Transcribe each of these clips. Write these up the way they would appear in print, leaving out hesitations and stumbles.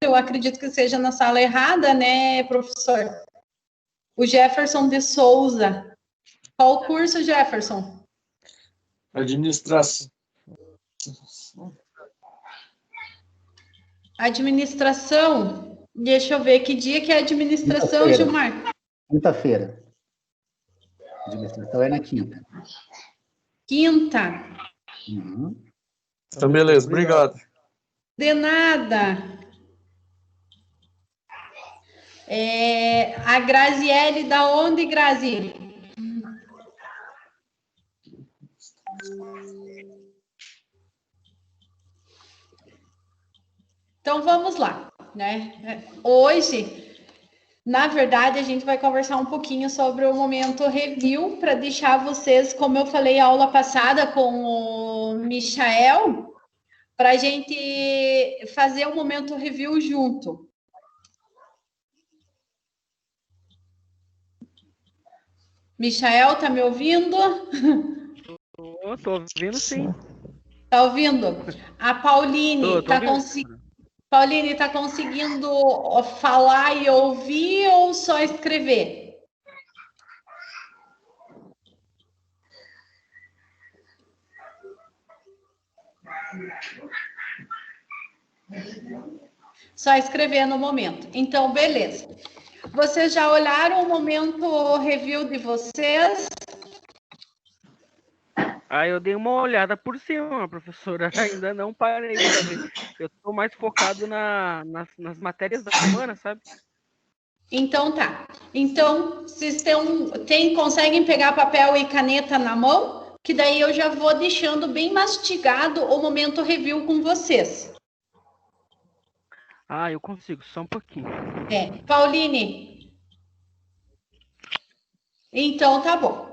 eu acredito que seja na sala errada, né, professor? O Jefferson de Souza. Qual o curso, Jefferson? Administração. Administração. Deixa eu ver que dia que é administração, Gilmar. Quinta-feira. Administração é na quinta. Quinta. Uhum. Então, beleza, obrigado. De nada. A Graziele, da onde, Grazi? Então, vamos lá, né? Hoje, na verdade, a gente vai conversar um pouquinho sobre o momento review, para deixar vocês, como eu falei a aula passada com o Michael, para a gente fazer o momento review junto. Michael, tá me ouvindo? Tô ouvindo, sim. Tá ouvindo? A Pauline tá conseguindo. Pauline, tá conseguindo falar e ouvir ou só escrever? Só escrever no momento. Então, beleza. Vocês já olharam o momento review de vocês? Eu dei uma olhada por cima, professora. Ainda não parei para ver. Eu tô mais focado nas matérias da semana, sabe? Então tá. Então, vocês conseguem pegar papel e caneta na mão? Que daí eu já vou deixando bem mastigado o momento review com vocês. Eu consigo, só um pouquinho. Pauline. Então tá bom.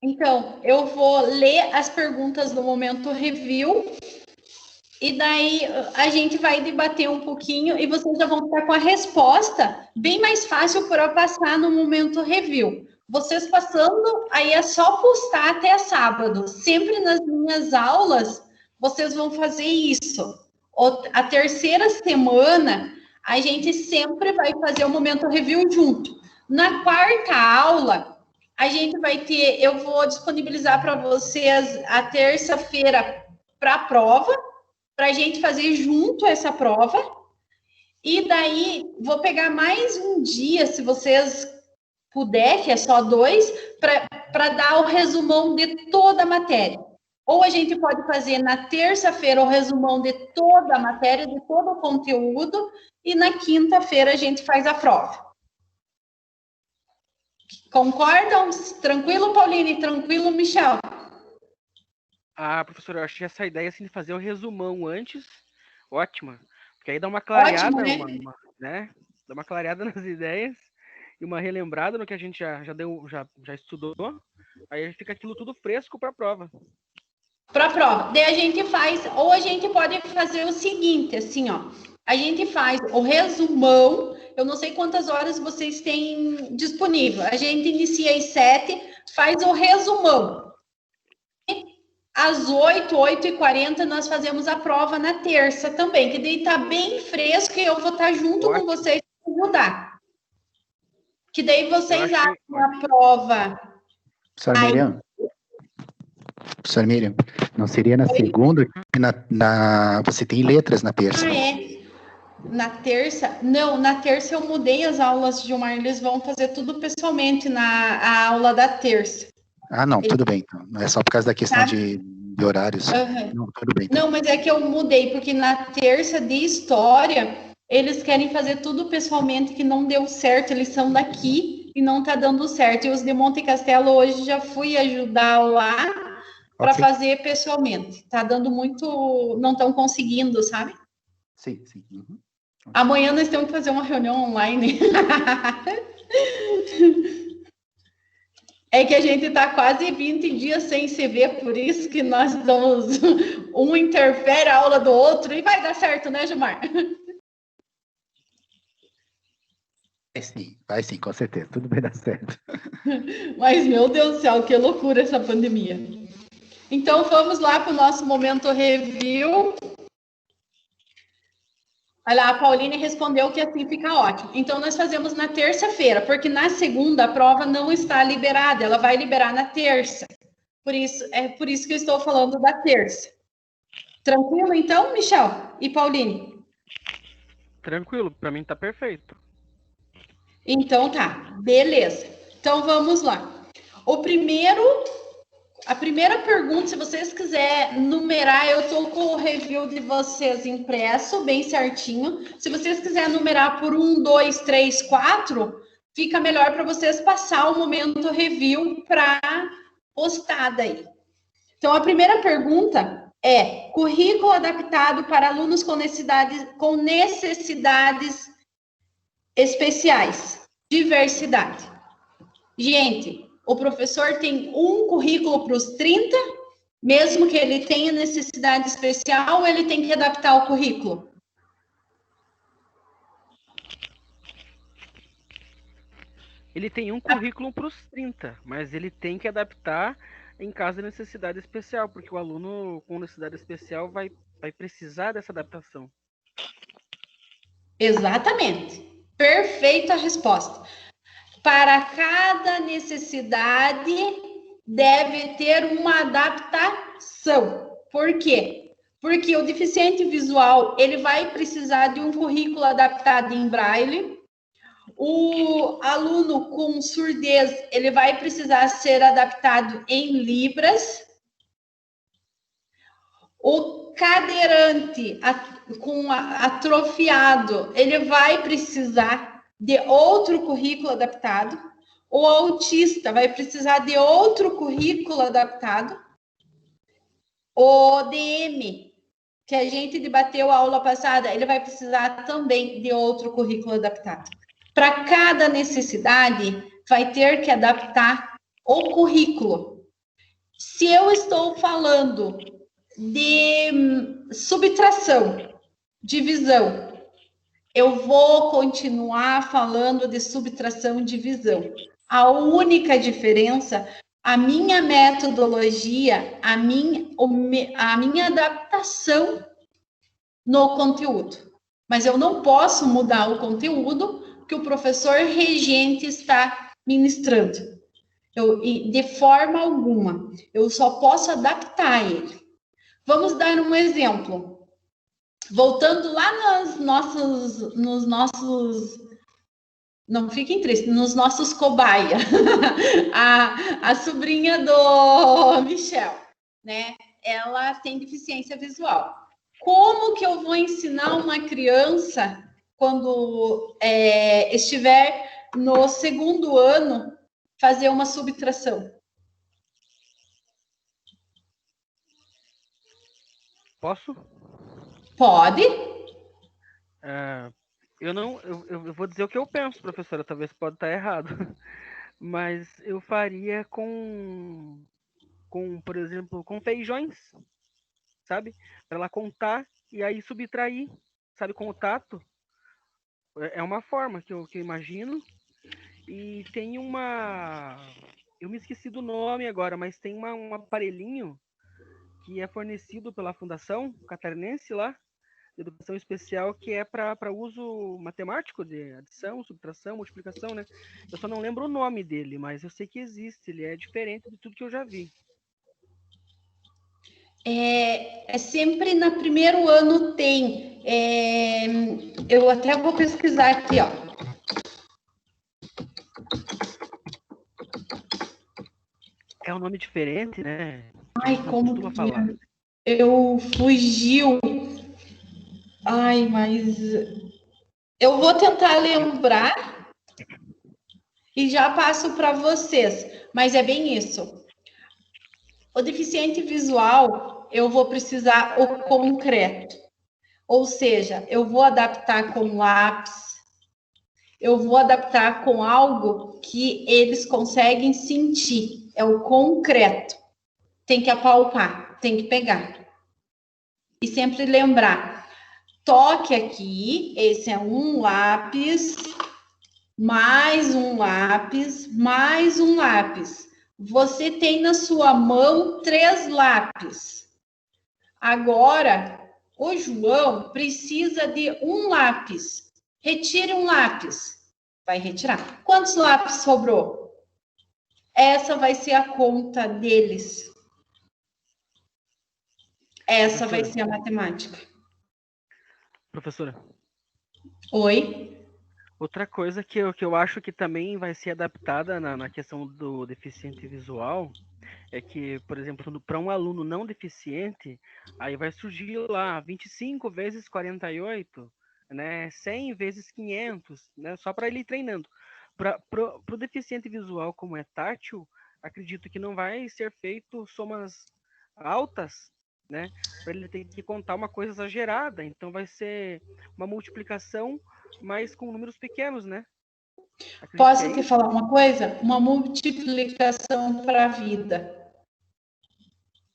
Então, eu vou ler as perguntas do momento review e daí a gente vai debater um pouquinho e vocês já vão ficar com a resposta bem mais fácil para passar no momento review. Vocês passando, aí é só postar até sábado. Sempre nas minhas aulas, vocês vão fazer isso. A terceira semana, a gente sempre vai fazer o momento review junto. Na quarta aula, a gente vai ter, eu vou disponibilizar para vocês a terça-feira para a prova, para a gente fazer junto essa prova. E daí, vou pegar mais um dia, se vocês puder, que é só 2, para dar o resumão de toda a matéria. Ou a gente pode fazer na terça-feira o resumão de toda a matéria, de todo o conteúdo, e na quinta-feira a gente faz a prova. Concordam? Tranquilo, Pauline? Tranquilo, Michel? Professora, eu achei essa ideia assim, de fazer o resumão antes, ótima. Porque aí dá uma clareada, ótimo, né? Né? Dá uma clareada nas ideias e uma relembrada no que a gente já estudou. Aí fica aquilo tudo fresco para a prova. Para a prova. Daí a gente faz, ou a gente pode fazer o seguinte, assim, ó. A gente faz o resumão, eu não sei quantas horas vocês têm disponível. A gente inicia às 7, faz o resumão. E às 8h40, nós fazemos a prova na terça também, que daí tá bem fresco e eu vou estar junto com vocês para mudar. Que daí vocês acham a prova. Professor Miriam, não seria na segunda? Você tem letras na terça. Na terça? Não, na terça eu mudei as aulas, Gilmar. Eles vão fazer tudo pessoalmente na aula da terça. Não, tudo bem. Então. Não é só por causa da questão de horários. Uhum. Não, tudo bem. Então. Não, mas é que eu mudei, porque na terça de história eles querem fazer tudo pessoalmente, que não deu certo, eles são daqui e não tá dando certo. E os de Monte Castelo hoje já fui ajudar lá para Ok. fazer pessoalmente. Tá dando muito, não estão conseguindo, sabe? Sim, sim. Uhum. Amanhã nós temos que fazer uma reunião online. É que a gente está quase 20 dias sem se ver, por isso que nós estamos. Um interfere a aula do outro e vai dar certo, né, Gilmar? Vai sim, com certeza. Tudo vai dar certo. Mas, meu Deus do céu, que loucura essa pandemia. Então, vamos lá para o nosso momento review. Olha lá, a Pauline respondeu que assim fica ótimo. Então, nós fazemos na terça-feira, porque na segunda a prova não está liberada, ela vai liberar na terça. Por isso que eu estou falando da terça. Tranquilo, então, Michel e Pauline? Tranquilo, para mim tá perfeito. Então tá, beleza. Então vamos lá. A primeira pergunta, se vocês quiserem numerar, eu estou com o review de vocês impresso, bem certinho. Se vocês quiserem numerar por 1, 2, 3, 4, fica melhor para vocês passar o momento review para postada aí. Então, a primeira pergunta é: currículo adaptado para alunos com necessidades especiais, diversidade. Gente, o professor tem um currículo para os 30, mesmo que ele tenha necessidade especial, ele tem que adaptar o currículo? Ele tem um currículo para os 30, mas ele tem que adaptar em caso de necessidade especial, porque o aluno com necessidade especial vai precisar dessa adaptação. Exatamente. Perfeita resposta. Para cada necessidade deve ter uma adaptação. Por quê? Porque o deficiente visual, ele vai precisar de um currículo adaptado em braille. O aluno com surdez, ele vai precisar ser adaptado em libras. O cadeirante com atrofiado, ele vai precisar de outro currículo adaptado. O autista vai precisar de outro currículo adaptado. O DM, que a gente debateu a aula passada, ele vai precisar também de outro currículo adaptado. Para cada necessidade, vai ter que adaptar o currículo. Se eu estou falando de subtração, divisão, eu vou continuar falando de subtração e divisão. A única diferença, a minha metodologia, a minha adaptação no conteúdo. Mas eu não posso mudar o conteúdo que o professor regente está ministrando. De forma alguma. Eu só posso adaptar ele. Vamos dar um exemplo. Voltando lá nos nossos, não fiquem tristes, nos nossos cobaia, a sobrinha do Michel, né? Ela tem deficiência visual. Como que eu vou ensinar uma criança quando estiver no segundo ano fazer uma subtração? Posso? Pode. Eu vou dizer o que eu penso, professora, talvez pode estar errado, mas eu faria por exemplo, com feijões, sabe? Para ela contar e aí subtrair, sabe, com o tato. É uma forma que eu imagino. E tem eu me esqueci do nome agora, mas tem um aparelhinho que é fornecido pela Fundação Catarinense lá, de Educação Especial, que é para uso matemático de adição, subtração, multiplicação, né? Eu só não lembro o nome dele, mas eu sei que existe, ele é diferente de tudo que eu já vi. Sempre no primeiro ano tem. Eu até vou pesquisar aqui, ó. É um nome diferente, né? Ai, como costuma falar. Eu fugiu. Ai, mas Eu vou tentar lembrar e já passo para vocês, mas é bem isso. O deficiente visual, eu vou precisar o concreto, ou seja, eu vou adaptar com lápis, eu vou adaptar com algo que eles conseguem sentir, é o concreto. Tem que apalpar, tem que pegar. E sempre lembrar, toque aqui, esse é um lápis, mais um lápis, mais um lápis. Você tem na sua mão 3 lápis. Agora, o João precisa de um lápis. Retire um lápis. Vai retirar. Quantos lápis sobrou? Essa vai ser a conta deles. Essa vai ser a matemática. Professora. Oi? Outra coisa que eu acho que também vai ser adaptada na questão do deficiente visual é que, por exemplo, para um aluno não deficiente, aí vai surgir lá 25 vezes 48, né, 100 vezes 500, né, só para ele ir treinando. Para o deficiente visual, como é tátil, acredito que não vai ser feito somas altas, né, para ele ter que contar uma coisa exagerada. Então vai ser uma multiplicação, mas com números pequenos, né? Acredito Posso te falar uma coisa? Uma multiplicação para a vida.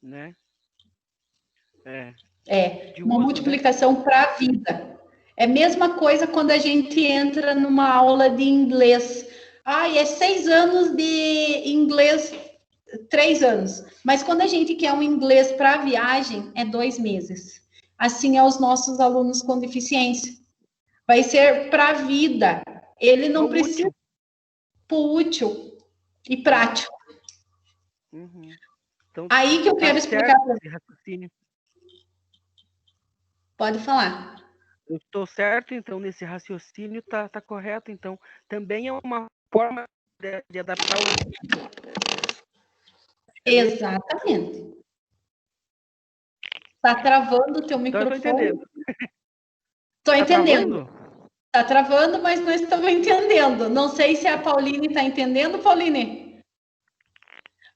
Né? Uma uso, multiplicação, né, para a vida. É a mesma coisa quando a gente entra numa aula de inglês. É 6 anos de inglês, 3 anos. Mas quando a gente quer um inglês para a viagem, é 2 meses. Assim é os nossos alunos com deficiência. Vai ser para a vida. Ele não precisa útil e prático. Uhum. Então, aí que eu quero explicar. Raciocínio. Pode falar. Eu estou certo, então, nesse raciocínio tá correto. Então, também é uma forma de adaptar o... Exatamente. Tá travando o teu microfone. Estou entendendo. Tá travando, mas nós estamos entendendo. Não sei se a Pauline está entendendo, Pauline.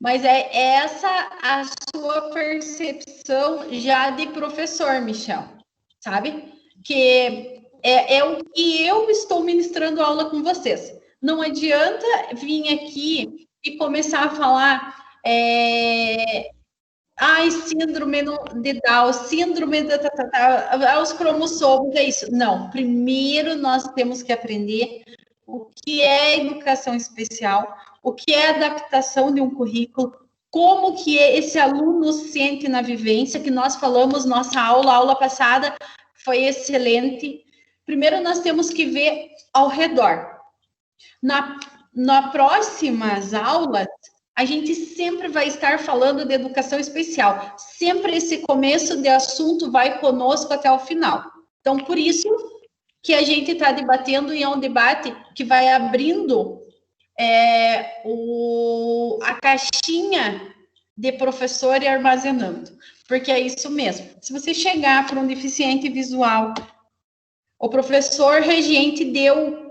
Mas é essa a sua percepção já de professor, Michel. Sabe? Que é o que eu estou ministrando aula com vocês. Não adianta vir aqui e começar a falar síndrome de Down, síndrome os cromossomos, é isso. Não, primeiro nós temos que aprender o que é educação especial, o que é adaptação de um currículo, como que esse aluno sente na vivência, que nós falamos, nossa aula passada foi excelente. Primeiro nós temos que ver ao redor. Na próximas aulas, a gente sempre vai estar falando de educação especial. Sempre esse começo de assunto vai conosco até o final. Então, por isso que a gente está debatendo, e é um debate que vai abrindo a caixinha de professor e armazenando. Porque é isso mesmo. Se você chegar para um deficiente visual, o professor regente deu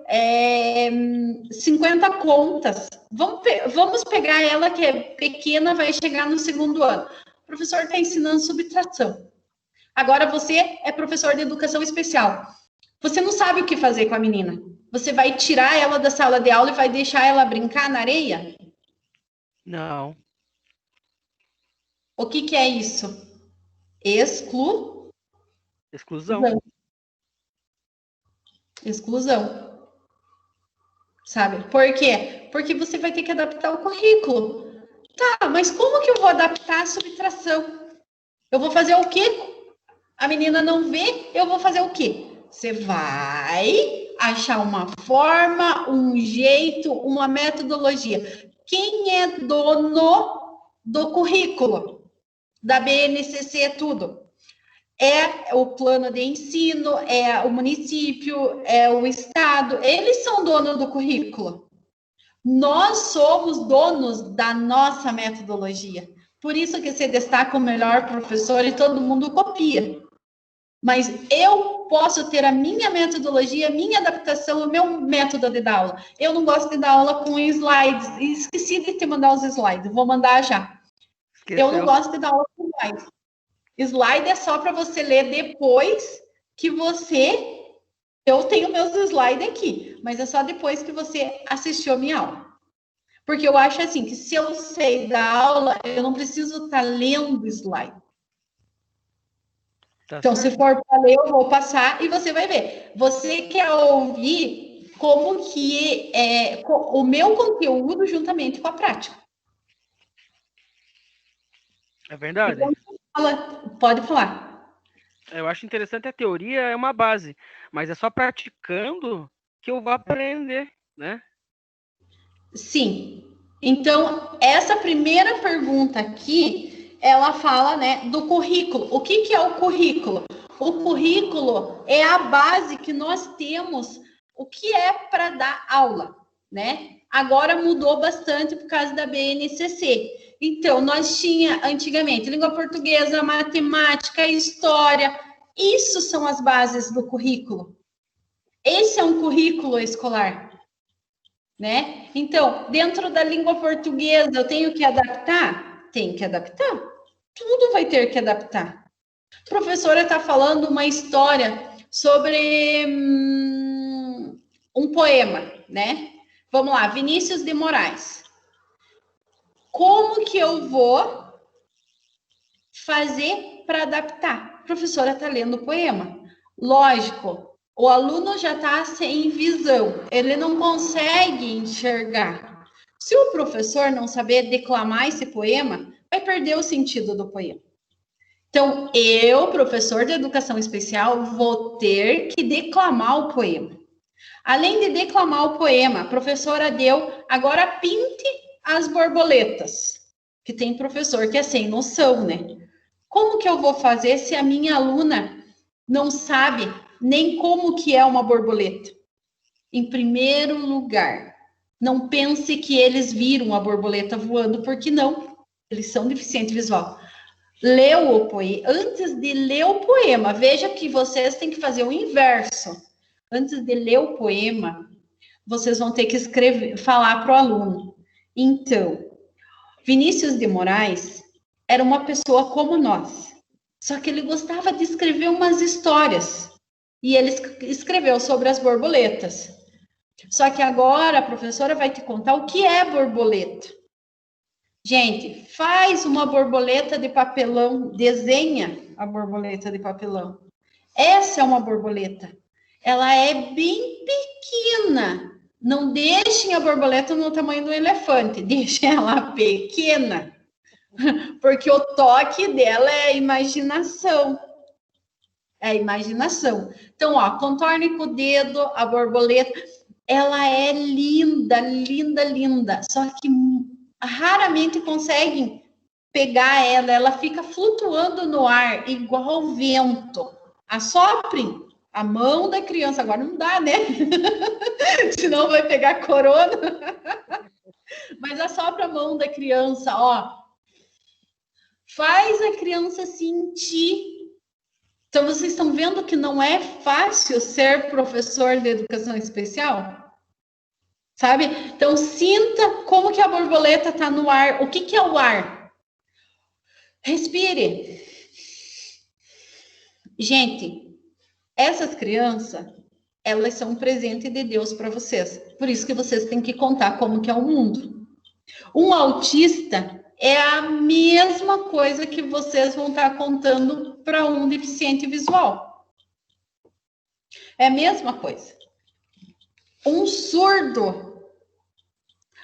50 contas. Vamos pegar ela que é pequena, vai chegar no 2º ano. O professor está ensinando subtração. Agora você é professor de educação especial. Você não sabe o que fazer com a menina. Você vai tirar ela da sala de aula e vai deixar ela brincar na areia? Não. O que é isso? Exclusão. Sabe? Por quê? Porque você vai ter que adaptar o currículo. Tá, mas como que eu vou adaptar a subtração? Eu vou fazer o quê? A menina não vê, eu vou fazer o quê? Você vai achar uma forma, um jeito, uma metodologia. Quem é dono do currículo? Da BNCC, tudo. É o plano de ensino, é o município, é o estado. Eles são donos do currículo. Nós somos donos da nossa metodologia. Por isso que você destaca o melhor professor e todo mundo copia. Mas eu posso ter a minha metodologia, a minha adaptação, o meu método de dar aula. Eu não gosto de dar aula com slides. Esqueci de te mandar os slides. Vou mandar já. Esqueceu. Eu não gosto de dar aula com slides. Slide é só para você ler depois que você... Eu tenho meus slides aqui, mas é só depois que você assistiu a minha aula. Porque eu acho assim, que se eu sei da aula, eu não preciso estar lendo slide. Tá Então, certo. se for para ler, eu vou passar e você vai ver. Você quer ouvir como que é o meu conteúdo juntamente com a prática. É verdade. Então, pode falar. Eu acho interessante, a teoria é uma base, mas é só praticando que eu vou aprender, né? Sim. Então, essa primeira pergunta aqui, ela fala, né, do currículo. O que que é o currículo? O currículo é a base que nós temos, o que é para dar aula, né? Agora mudou bastante por causa da BNCC. Então, nós tinha antigamente língua portuguesa, matemática, história. Isso são as bases do currículo. Esse é um currículo escolar, né? Então, dentro da língua portuguesa, eu tenho que adaptar? Tem que adaptar. Tudo vai ter que adaptar. A professora está falando uma história sobre um poema, né? Vamos lá, Vinícius de Moraes. Como que eu vou fazer para adaptar? A professora está lendo o poema. Lógico, o aluno já está sem visão, ele não consegue enxergar. Se o professor não saber declamar esse poema, vai perder o sentido do poema. Então, eu, professor de educação especial, vou ter que declamar o poema. Além de declamar o poema, a professora deu, agora pinte as borboletas. Que tem professor que é sem noção, né? Como que eu vou fazer se a minha aluna não sabe nem como que é uma borboleta? Em primeiro lugar, não pense que eles viram a borboleta voando, porque não. Eles são deficientes visual. Leu o poema. Antes de ler o poema, veja que vocês têm que fazer o inverso. Antes de ler o poema, vocês vão ter que escrever, falar para o aluno. Então, Vinícius de Moraes era uma pessoa como nós. Só que ele gostava de escrever umas histórias. E ele escreveu sobre as borboletas. Só que agora a professora vai te contar o que é borboleta. Gente, faz uma borboleta de papelão, desenha a borboleta de papelão. Essa é uma borboleta. Ela é bem pequena. Não deixem a borboleta no tamanho do elefante, deixem ela pequena. Porque o toque dela é a imaginação. É a imaginação. Então, ó, contorne com o dedo a borboleta. Ela é linda, linda, linda. Só que raramente conseguem pegar ela. Ela fica flutuando no ar, igual o vento. Assoprem a mão da criança. Agora não dá, né? Senão vai pegar corona. Mas assopra a mão da criança, ó. Faz a criança sentir. Então, vocês estão vendo que não é fácil ser professor de educação especial? Sabe? Então, sinta como que a borboleta está no ar. O que que é o ar? Respire. Gente, essas crianças, elas são um presente de Deus para vocês. Por isso que vocês têm que contar como que é o mundo. Um autista é a mesma coisa que vocês vão estar contando para um deficiente visual. É a mesma coisa. Um surdo,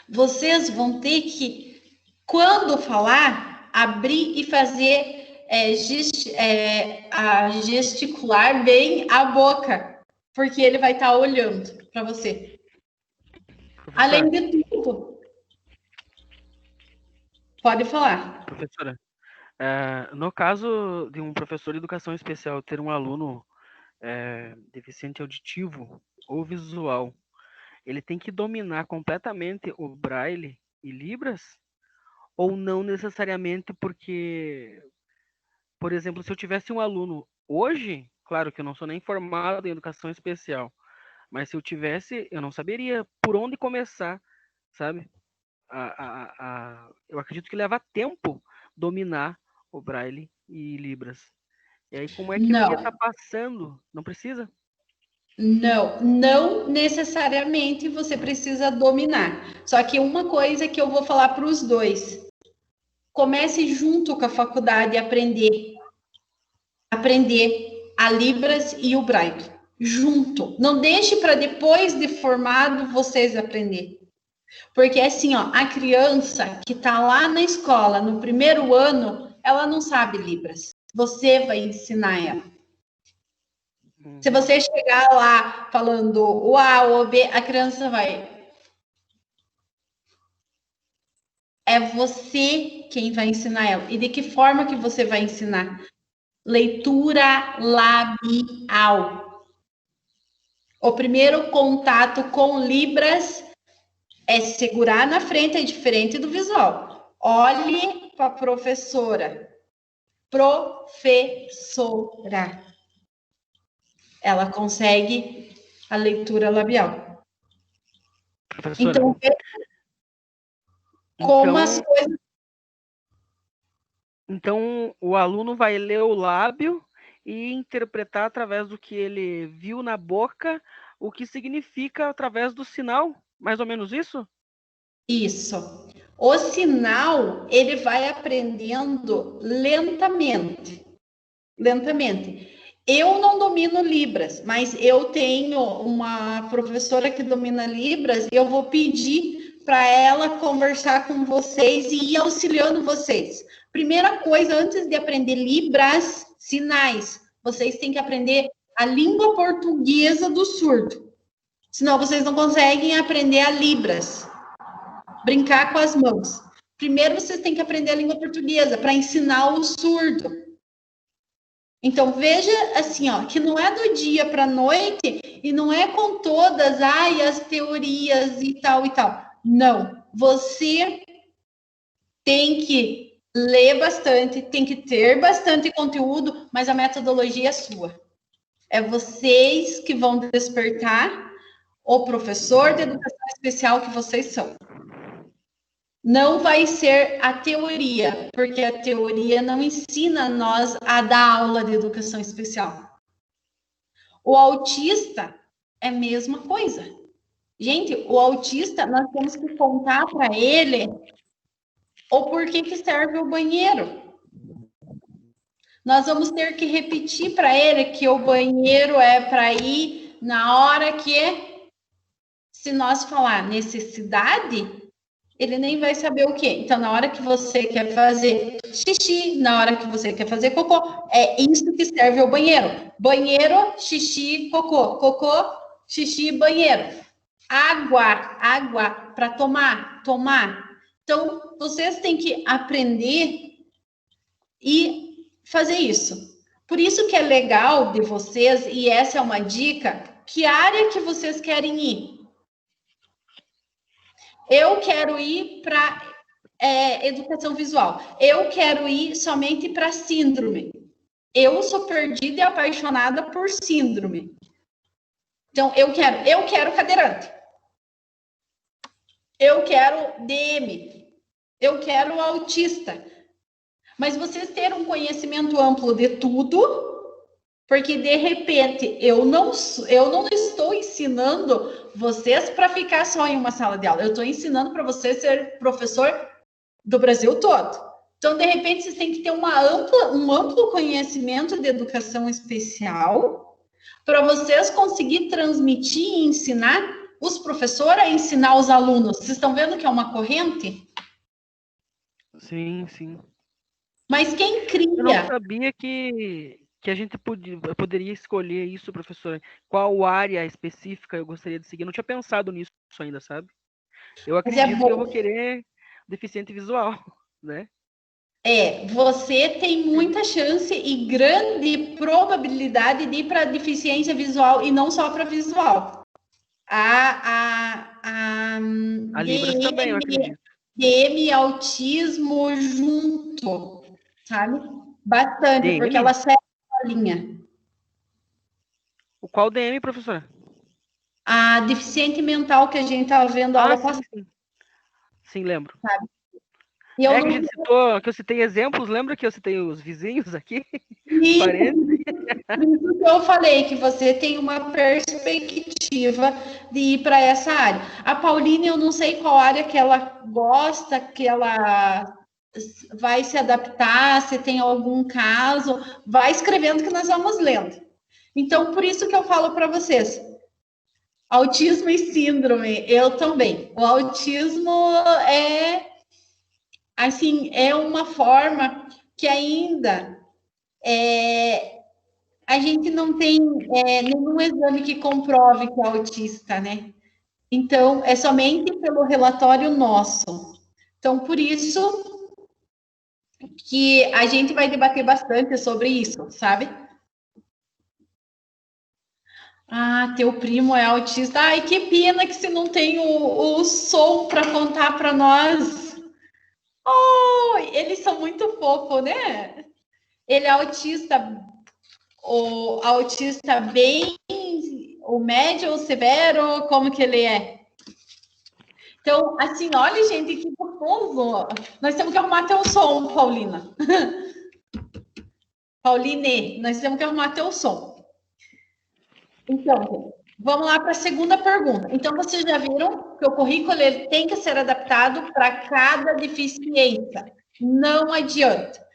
vocês vão ter que, quando falar, abrir e fazer gesticular bem a boca, porque ele vai estar olhando para você. Professora, Além de tudo, pode falar. professora, no caso de um professor de educação especial ter um aluno deficiente auditivo ou visual, ele tem que dominar completamente o Braille e Libras? Ou não necessariamente, porque, por exemplo, se eu tivesse um aluno hoje Claro que eu não sou nem formado em educação especial, mas se eu tivesse, eu não saberia por onde começar, sabe? Eu acredito que leva tempo dominar o Braille e Libras. E aí, como é que eu iria estar Não, passando? Não precisa? não necessariamente você precisa dominar. Só que uma coisa que eu vou falar para os dois: comece junto com a faculdade a aprender a Libras e o Braille. Junto. Não deixe para depois de formado vocês aprender. Porque assim, ó, a criança que está lá na escola, no primeiro ano, ela não sabe Libras. Você vai ensinar ela. Se você chegar lá falando o A, o B, a criança vai. É você quem vai ensinar ela. E de que forma que você vai ensinar? Leitura labial. O primeiro contato com Libras é segurar na frente, é diferente do visual. Olhe para a professora. Professora. Ela consegue a leitura labial. Professora, Então, como as coisas. Então, o aluno vai ler o lábio e interpretar através do que ele viu na boca o que significa através do sinal, mais ou menos isso? Isso. O sinal, ele vai aprendendo lentamente. Lentamente. Eu não domino Libras, mas eu tenho uma professora que domina Libras e eu vou pedir para ela conversar com vocês e ir auxiliando vocês. Primeira coisa, antes de aprender Libras, sinais, vocês têm que aprender a língua portuguesa do surdo. Senão vocês não conseguem aprender a Libras. Brincar com as mãos. Primeiro vocês têm que aprender a língua portuguesa para ensinar o surdo. Então veja assim, ó, que não é do dia para a noite e não é com todas as teorias e tal e tal. Não, você tem que ler bastante, tem que ter bastante conteúdo, mas a metodologia é sua. É vocês que vão despertar o professor de educação especial que vocês são. Não vai ser a teoria, porque a teoria não ensina nós a dar aula de educação especial. O autista é a mesma coisa. Gente, o autista, nós temos que contar para ele o porquê que serve o banheiro. Nós vamos ter que repetir para ele que o banheiro é para ir na hora que, se nós falar necessidade, ele nem vai saber o quê. Então, na hora que você quer fazer xixi, na hora que você quer fazer cocô, é isso que serve o banheiro. Banheiro, xixi, cocô. Cocô, xixi, banheiro. Água para tomar. Então, vocês têm que aprender e fazer isso. Por isso que é legal de vocês, e essa é uma dica, que área que vocês querem ir? Eu quero ir para educação visual. Eu quero ir somente para síndrome. Eu sou perdida e apaixonada por síndrome. Então, eu quero cadeirante. Eu quero DM. Eu quero autista. Mas vocês terem um conhecimento amplo de tudo, porque de repente eu não estou ensinando vocês para ficar só em uma sala de aula. Eu estou ensinando para vocês ser professor do Brasil todo. Então, de repente, vocês têm que ter um amplo conhecimento de educação especial para vocês conseguir transmitir e ensinar os professores a ensinar os alunos. Vocês estão vendo que é uma corrente? Sim, sim. Mas quem cria? Eu não sabia que a gente poderia escolher isso, professor. Qual área específica eu gostaria de seguir? Eu não tinha pensado nisso ainda, sabe? Eu acredito que eu vou querer deficiente visual, né? Você tem muita chance e grande probabilidade de ir para deficiência visual e não só para visual. A Libras também, eu acredito. DM, autismo junto, sabe? Bastante, DM? porque ela segue a linha. O qual DM, professora? A deficiente mental que a gente estava vendo a aula passada. Sim. Sim, lembro. E eu Que a não gente citou, que eu citei exemplos, lembra que eu citei os vizinhos aqui? vi, Parentes? por isso que eu falei que você tem uma perspectiva de ir para essa área. A Pauline, eu não sei qual área que ela gosta, que ela vai se adaptar, se tem algum caso, vai escrevendo que nós vamos lendo. Então, por isso que eu falo para vocês, autismo e síndrome, eu também. O autismo é uma forma que ainda a gente não tem nenhum exame que comprove que é autista, né? Então, é somente pelo relatório nosso. Então, por isso que a gente vai debater bastante sobre isso, sabe? Ah, teu primo é autista. Ai, que pena que você não tem o som para contar para nós. Oh, eles são muito fofos, né? Ele é autista, o autista bem, o médio ou severo, como que ele é? Então, assim, olha, gente, que gostoso. Nós temos que arrumar teu som, Paulina. Pauline, nós temos que arrumar teu som. Então, vamos lá para a segunda pergunta. Então, vocês já viram que o currículo ele tem que ser adaptado para cada deficiência. Não adianta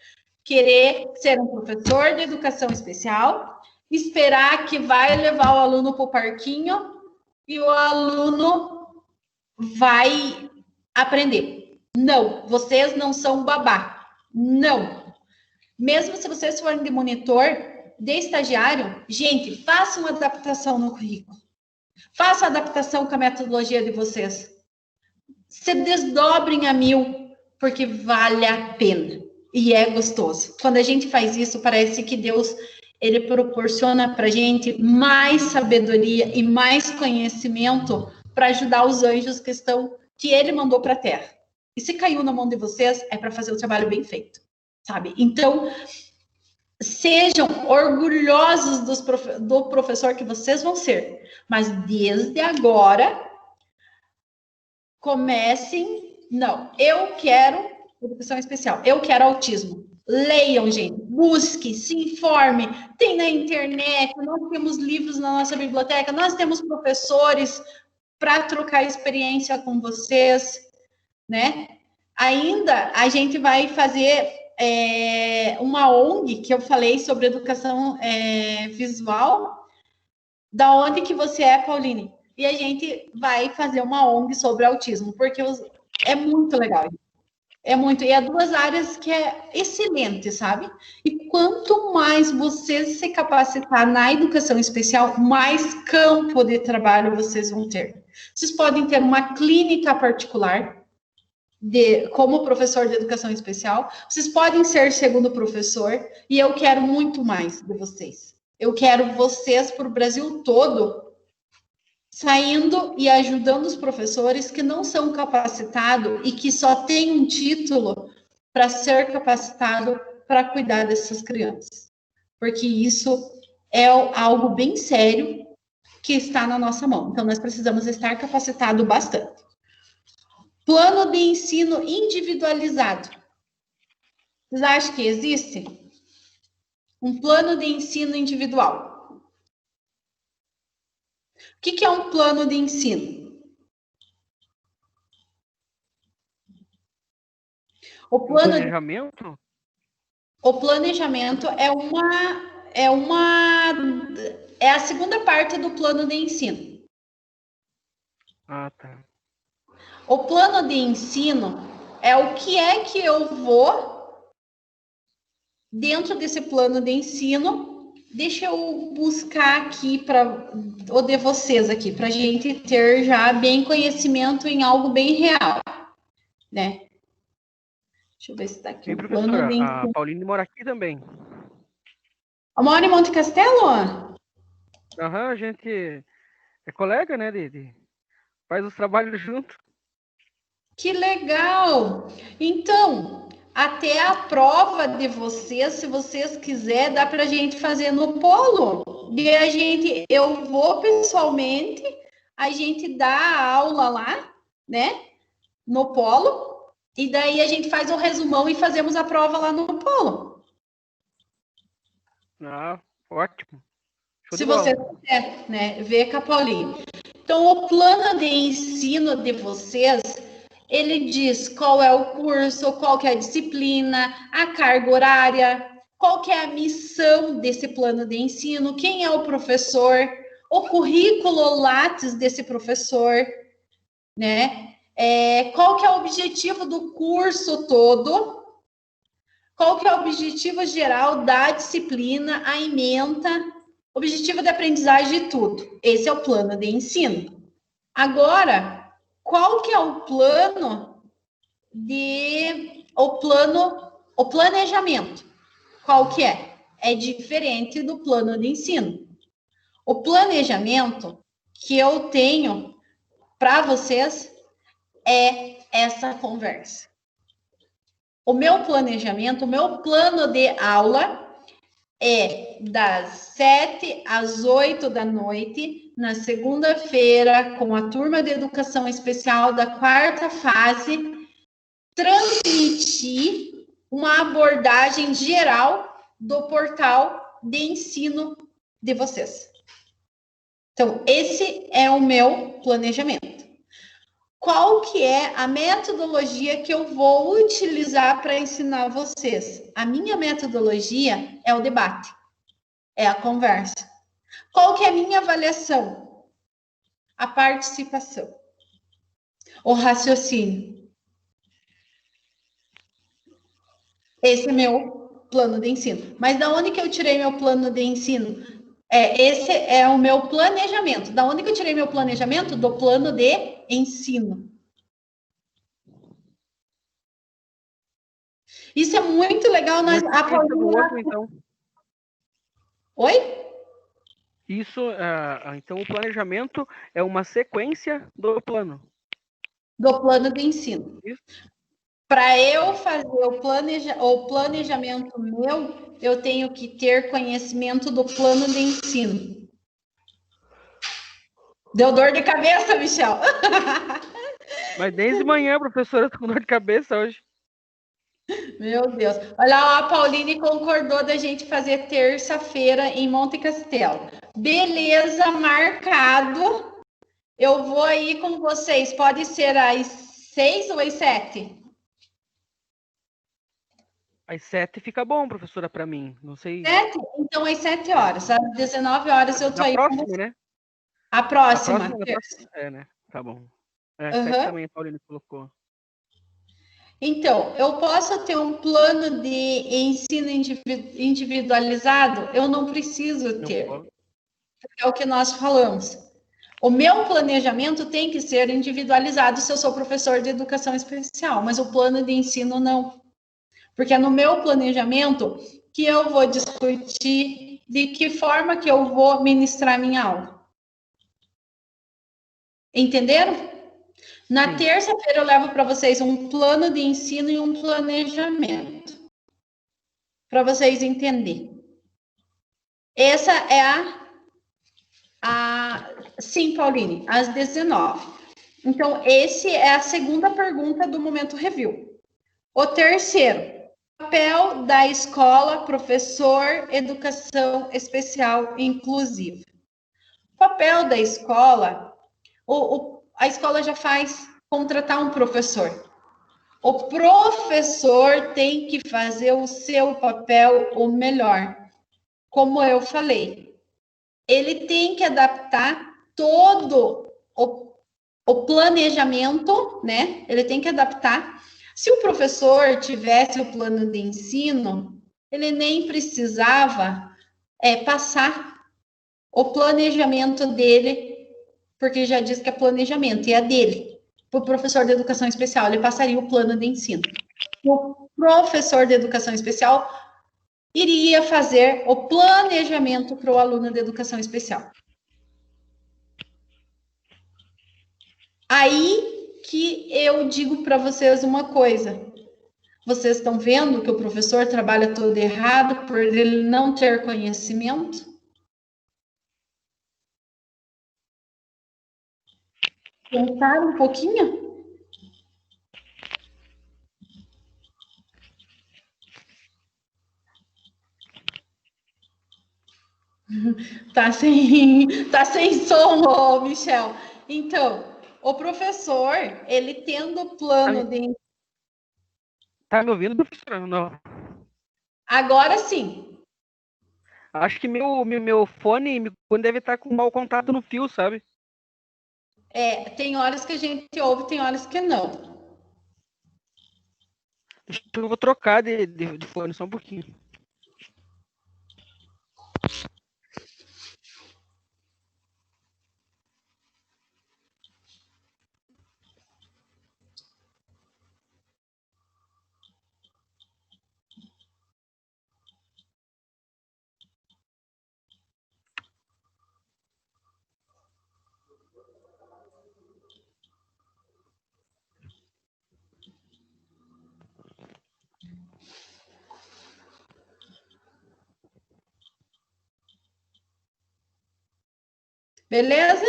querer ser um professor de educação especial, esperar que vai levar o aluno para o parquinho e o aluno vai aprender. Não, vocês não são babá. Não. Mesmo se vocês forem de monitor, de estagiário, gente, faça uma adaptação no currículo. Faça a adaptação com a metodologia de vocês. Se desdobrem a 1000, porque vale a pena. E é gostoso. Quando a gente faz isso, parece que Deus ele proporciona para a gente mais sabedoria e mais conhecimento para ajudar os anjos que ele mandou para a Terra. E se caiu na mão de vocês, é para fazer o trabalho bem feito, sabe? Então, sejam orgulhosos do professor que vocês vão ser, mas desde agora comecem. Não, eu quero educação especial, eu quero autismo. Leiam, gente, busque, se informe. Tem na internet, nós temos livros na nossa biblioteca, nós temos professores para trocar experiência com vocês, né? Ainda a gente vai fazer uma ONG que eu falei sobre educação visual. Da onde que você é, Pauline? E a gente vai fazer uma ONG sobre autismo, porque é muito legal. É muito. E é duas áreas que é excelente, sabe? E quanto mais você se capacitar na educação especial, mais campo de trabalho vocês vão ter. Vocês podem ter uma clínica particular, como professor de educação especial, vocês podem ser segundo professor, e eu quero muito mais de vocês. Eu quero vocês para o Brasil todo, saindo e ajudando os professores que não são capacitados e que só têm um título para ser capacitado para cuidar dessas crianças. Porque isso é algo bem sério que está na nossa mão. Então, nós precisamos estar capacitados bastante. Plano de ensino individualizado. Vocês acham que existe? Um plano de ensino individual. O que é um plano de ensino? O planejamento é a segunda parte do plano de ensino. Ah, tá. O plano de ensino é o que é que eu vou dentro desse plano de ensino. Deixa eu buscar aqui para o de vocês aqui, para a gente ter já bem conhecimento em algo bem real, né? Deixa eu ver se está aqui. Bem, professora, a Pauline mora aqui também. Mora em Monte Castelo? Aham, a gente é colega, né? Faz os trabalhos junto. Que legal! Então, até a prova de vocês, se vocês quiserem, dá para a gente fazer no polo. eu vou pessoalmente, a gente dá a aula lá, né? No polo, e daí a gente faz um resumão e fazemos a prova lá no polo. Ah, ótimo. Show Se de bola. você quiser, né, ver com a Paulinha. Então, o plano de ensino de vocês, ele diz qual é o curso, qual que é a disciplina, a carga horária, qual que é a missão desse plano de ensino, quem é o professor, o currículo Lattes desse professor, né? Qual que é o objetivo do curso todo, qual que é o objetivo geral da disciplina, a ementa, objetivo de aprendizagem e tudo. Esse é o plano de ensino. Agora, qual que é o planejamento? Qual que é? É diferente do plano de ensino. O planejamento que eu tenho para vocês é essa conversa. O meu planejamento, o meu plano de aula é das 7 às 8 da noite, na segunda-feira, com a turma de educação especial da quarta fase, transmitir uma abordagem geral do portal de ensino de vocês. Então, esse é o meu planejamento. Qual que é a metodologia que eu vou utilizar para ensinar vocês? A minha metodologia é o debate, é a conversa. Qual que é a minha avaliação? A participação, o raciocínio. Esse é meu plano de ensino. Mas da onde que eu tirei meu plano de ensino? Esse é o meu planejamento. Da onde que eu tirei meu planejamento? Do plano de ensino. Isso é muito legal. Então. Oi? Isso, então o planejamento é uma sequência do plano. Do plano de ensino. Para eu fazer o planejamento meu, eu tenho que ter conhecimento do plano de ensino. Deu dor de cabeça, Michel? Mas desde manhã, professora, eu tô com dor de cabeça hoje. Meu Deus. Olha lá, a Pauline concordou da gente fazer terça-feira em Monte Castelo. Beleza, marcado. Eu vou aí com vocês. Pode ser às 6 ou às 7? Às 7 fica bom, professora, para mim. Não sei. 7? Então, às 7 horas. Às 19 horas eu tô aí próxima, com você. Né? A próxima. Né? Tá bom. 7 também a Pauline colocou. Então, eu posso ter um plano de ensino individualizado? Eu não preciso ter. É o que nós falamos. O meu planejamento tem que ser individualizado se eu sou professor de educação especial, mas o plano de ensino não. Porque é no meu planejamento que eu vou discutir de que forma que eu vou ministrar minha aula. Entenderam? Na terça-feira eu levo para vocês um plano de ensino e um planejamento. Para vocês entenderem. Essa é Sim, Pauline, às 19. Então, esse é a segunda pergunta do Momento Review. O terceiro, papel da escola, professor, educação especial inclusiva. O papel da escola, a escola já faz contratar um professor. O professor tem que fazer o seu papel o melhor. Como eu falei, ele tem que adaptar todo o planejamento, né? Ele tem que adaptar. Se o professor tivesse o plano de ensino, ele nem precisava passar o planejamento dele, porque já diz que é planejamento, e é dele. Para o professor de educação especial, ele passaria o plano de ensino. O professor de educação especial iria fazer o planejamento para o aluno de educação especial. Aí que eu digo para vocês uma coisa. Vocês estão vendo que o professor trabalha todo errado por ele não ter conhecimento? pensar um pouquinho? Tá sem som, ô, Michel. Então, o professor, ele tendo plano de... Tá me ouvindo, professora? Não. Agora sim. Acho que meu fone deve estar com mau contato no fio, sabe? Tem horas que a gente ouve, tem horas que não. Eu vou trocar de fone só um pouquinho. Beleza?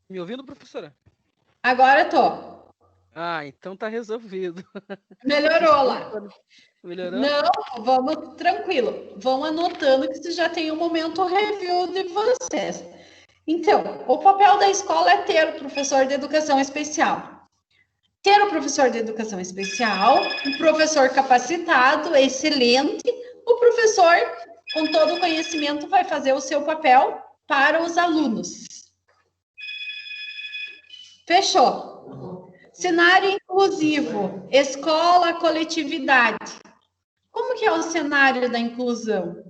Me ouvindo, professora? Agora tô. Ah, então tá resolvido. Melhorou lá. Melhorou? Não, vamos tranquilo. Vão anotando que você já tem um momento review de vocês. Então, o papel da escola é ter o professor de educação especial. Ter o professor de educação especial, um professor capacitado, excelente, o professor com todo o conhecimento vai fazer o seu papel para os alunos. Fechou. Cenário inclusivo, escola, coletividade. Como que é o cenário da inclusão?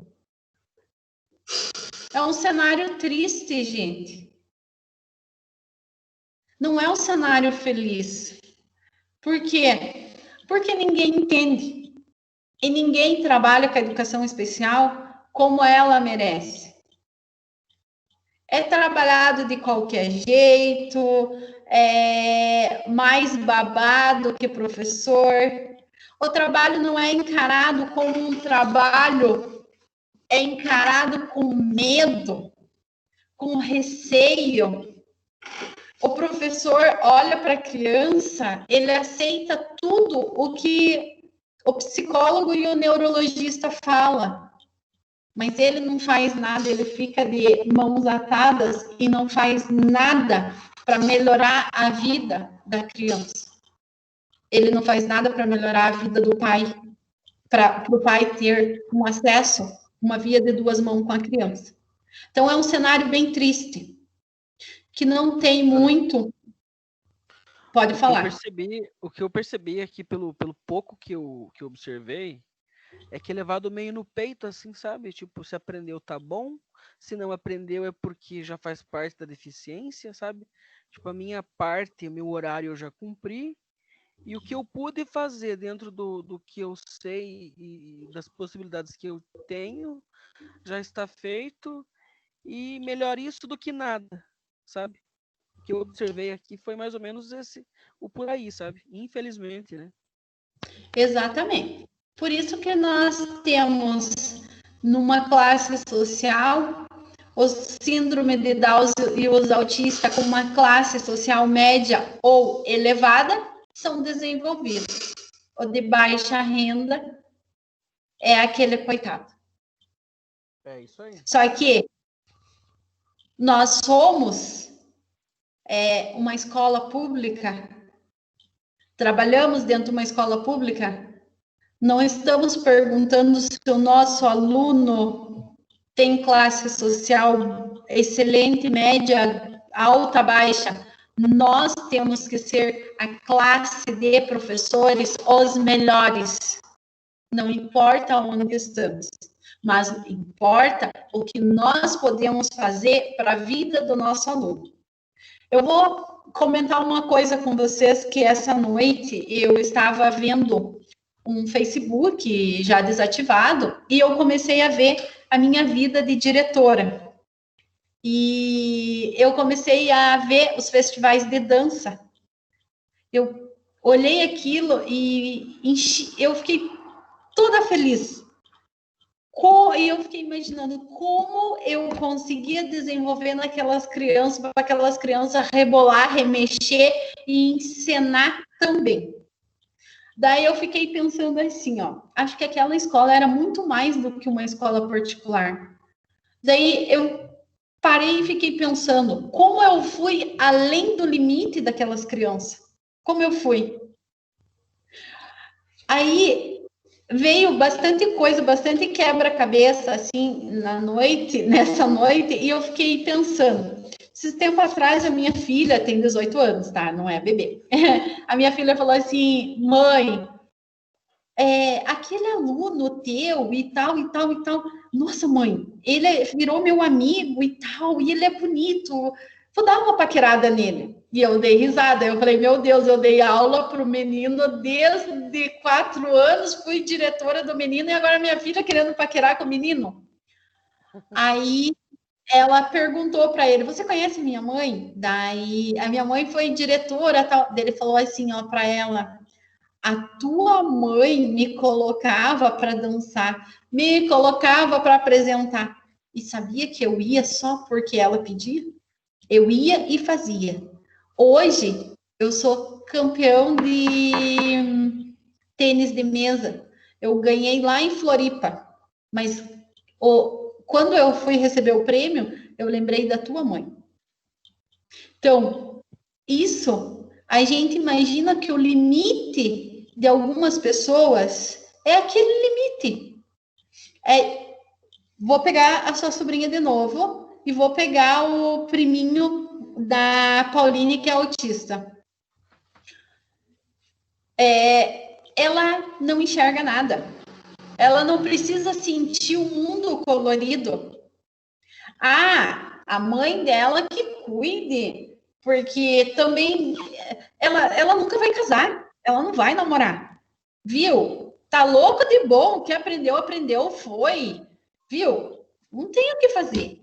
É um cenário triste, gente. Não é um cenário feliz. Por quê? Porque ninguém entende. E ninguém trabalha com a educação especial como ela merece. É trabalhado de qualquer jeito, é mais babado que professor. O trabalho não é encarado como um trabalho, é encarado com medo, com receio. O professor olha para a criança, ele aceita tudo o que o psicólogo e o neurologista falam, mas ele não faz nada, ele fica de mãos atadas e não faz nada para melhorar a vida da criança. Ele não faz nada para melhorar a vida do pai, para o pai ter um acesso, uma via de duas mãos com a criança. Então é um cenário bem triste, que não tem muito. Pode falar. O que eu percebi aqui pelo pouco que eu observei é que é levado meio no peito, assim, sabe? Tipo, se aprendeu tá bom, se não aprendeu é porque já faz parte da deficiência, sabe? Tipo, a minha parte, o meu horário eu já cumpri, e o que eu pude fazer dentro do que eu sei e das possibilidades que eu tenho já está feito, e melhor isso do que nada, sabe? O que eu observei aqui foi mais ou menos o por aí, sabe? Infelizmente, né? Exatamente. Por isso que nós temos numa classe social o síndrome de Down e os autistas com uma classe social média ou elevada são desenvolvidos. O de baixa renda é aquele coitado. É isso aí. Só que nós somos uma escola pública, trabalhamos dentro de uma escola pública, não estamos perguntando se o nosso aluno tem classe social excelente, média, alta, baixa. Nós temos que ser a classe de professores os melhores. Não importa onde estamos, mas importa o que nós podemos fazer para a vida do nosso aluno. Eu vou comentar uma coisa com vocês, que essa noite eu estava vendo um Facebook já desativado e eu comecei a ver a minha vida de diretora. E eu comecei a ver os festivais de dança. Eu olhei aquilo e eu fiquei toda feliz. E eu fiquei imaginando como eu conseguia desenvolver naquelas crianças, para aquelas crianças rebolar, remexer e encenar também. Daí eu fiquei pensando assim, ó, acho que aquela escola era muito mais do que uma escola particular. Daí eu parei e fiquei pensando, como eu fui além do limite daquelas crianças? Como eu fui? Aí veio bastante coisa, bastante quebra-cabeça, assim, nessa noite, e eu fiquei pensando. Esses tempos atrás, a minha filha tem 18 anos, tá? Não é bebê. A minha filha falou assim, mãe, aquele aluno teu e tal, e tal, e tal. Nossa, mãe, ele virou meu amigo e tal, e ele é bonito. Vou dar uma paquerada nele. E eu dei risada. Eu falei, meu Deus, eu dei aula para o menino desde 4 anos, fui diretora do menino e agora minha filha querendo paquerar com o menino. Aí ela perguntou para ele, você conhece minha mãe? Daí a minha mãe foi diretora, tal. Ele falou assim, ó, para ela, a tua mãe me colocava para dançar, me colocava para apresentar. E sabia que eu ia só porque ela pedia? Eu ia e fazia. Hoje, eu sou campeão de tênis de mesa. Eu ganhei lá em Floripa. Mas quando eu fui receber o prêmio, eu lembrei da tua mãe. Então, isso, a gente imagina que o limite de algumas pessoas é aquele limite. Vou pegar a sua sobrinha de novo e vou pegar o priminho da Pauline, que é autista. Ela não enxerga nada. Ela não precisa sentir o mundo colorido. A mãe dela que cuide, porque também ela nunca vai casar, ela não vai namorar, viu? Tá louco de bom, o que aprendeu, foi, viu? Não tem o que fazer.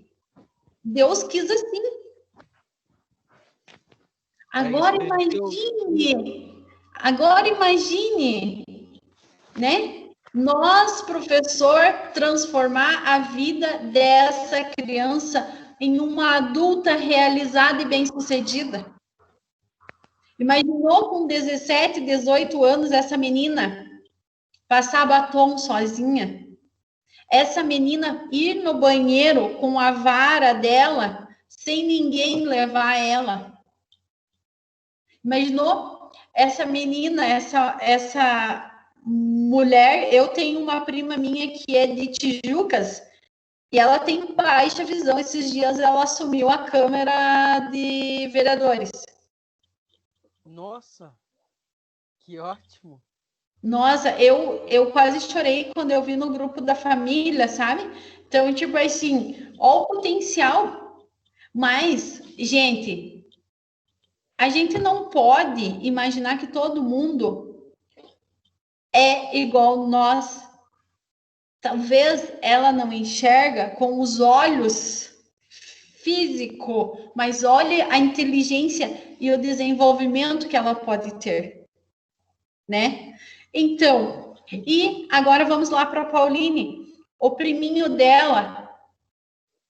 Deus quis assim. Agora imagine, né? Nós, professor, transformar a vida dessa criança em uma adulta realizada e bem-sucedida. Imaginou com 17, 18 anos essa menina passar batom sozinha? Essa menina ir no banheiro com a vara dela sem ninguém levar ela? Imaginou essa menina, essa mulher? Eu tenho uma prima minha que é de Tijucas e ela tem baixa visão. Esses dias ela assumiu a Câmara de Vereadores. Nossa, que ótimo. Nossa, eu quase chorei quando eu vi no grupo da família, sabe? Então, tipo assim, ó o potencial. Mas, gente, a gente não pode imaginar que todo mundo é igual nós. Talvez ela não enxerga com os olhos físico, mas olhe a inteligência e o desenvolvimento que ela pode ter, né? Então, e agora vamos lá para a Pauline. O priminho dela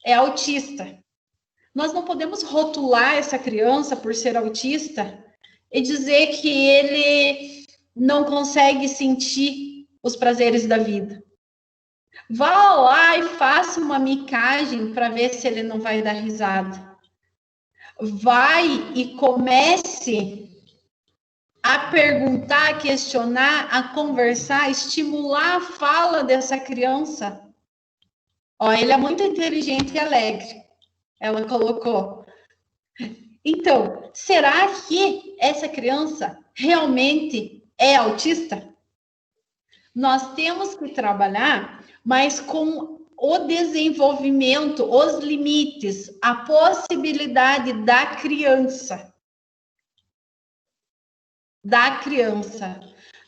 é autista. Nós não podemos rotular essa criança por ser autista e dizer que ele não consegue sentir os prazeres da vida. Vá lá e faça uma micagem para ver se ele não vai dar risada. Vai e comece a perguntar, a questionar, a conversar, a estimular a fala dessa criança. Ó, ele é muito inteligente e alegre. Ela colocou. Então, será que essa criança realmente é autista? Nós temos que trabalhar, mas com o desenvolvimento, os limites, a possibilidade da criança.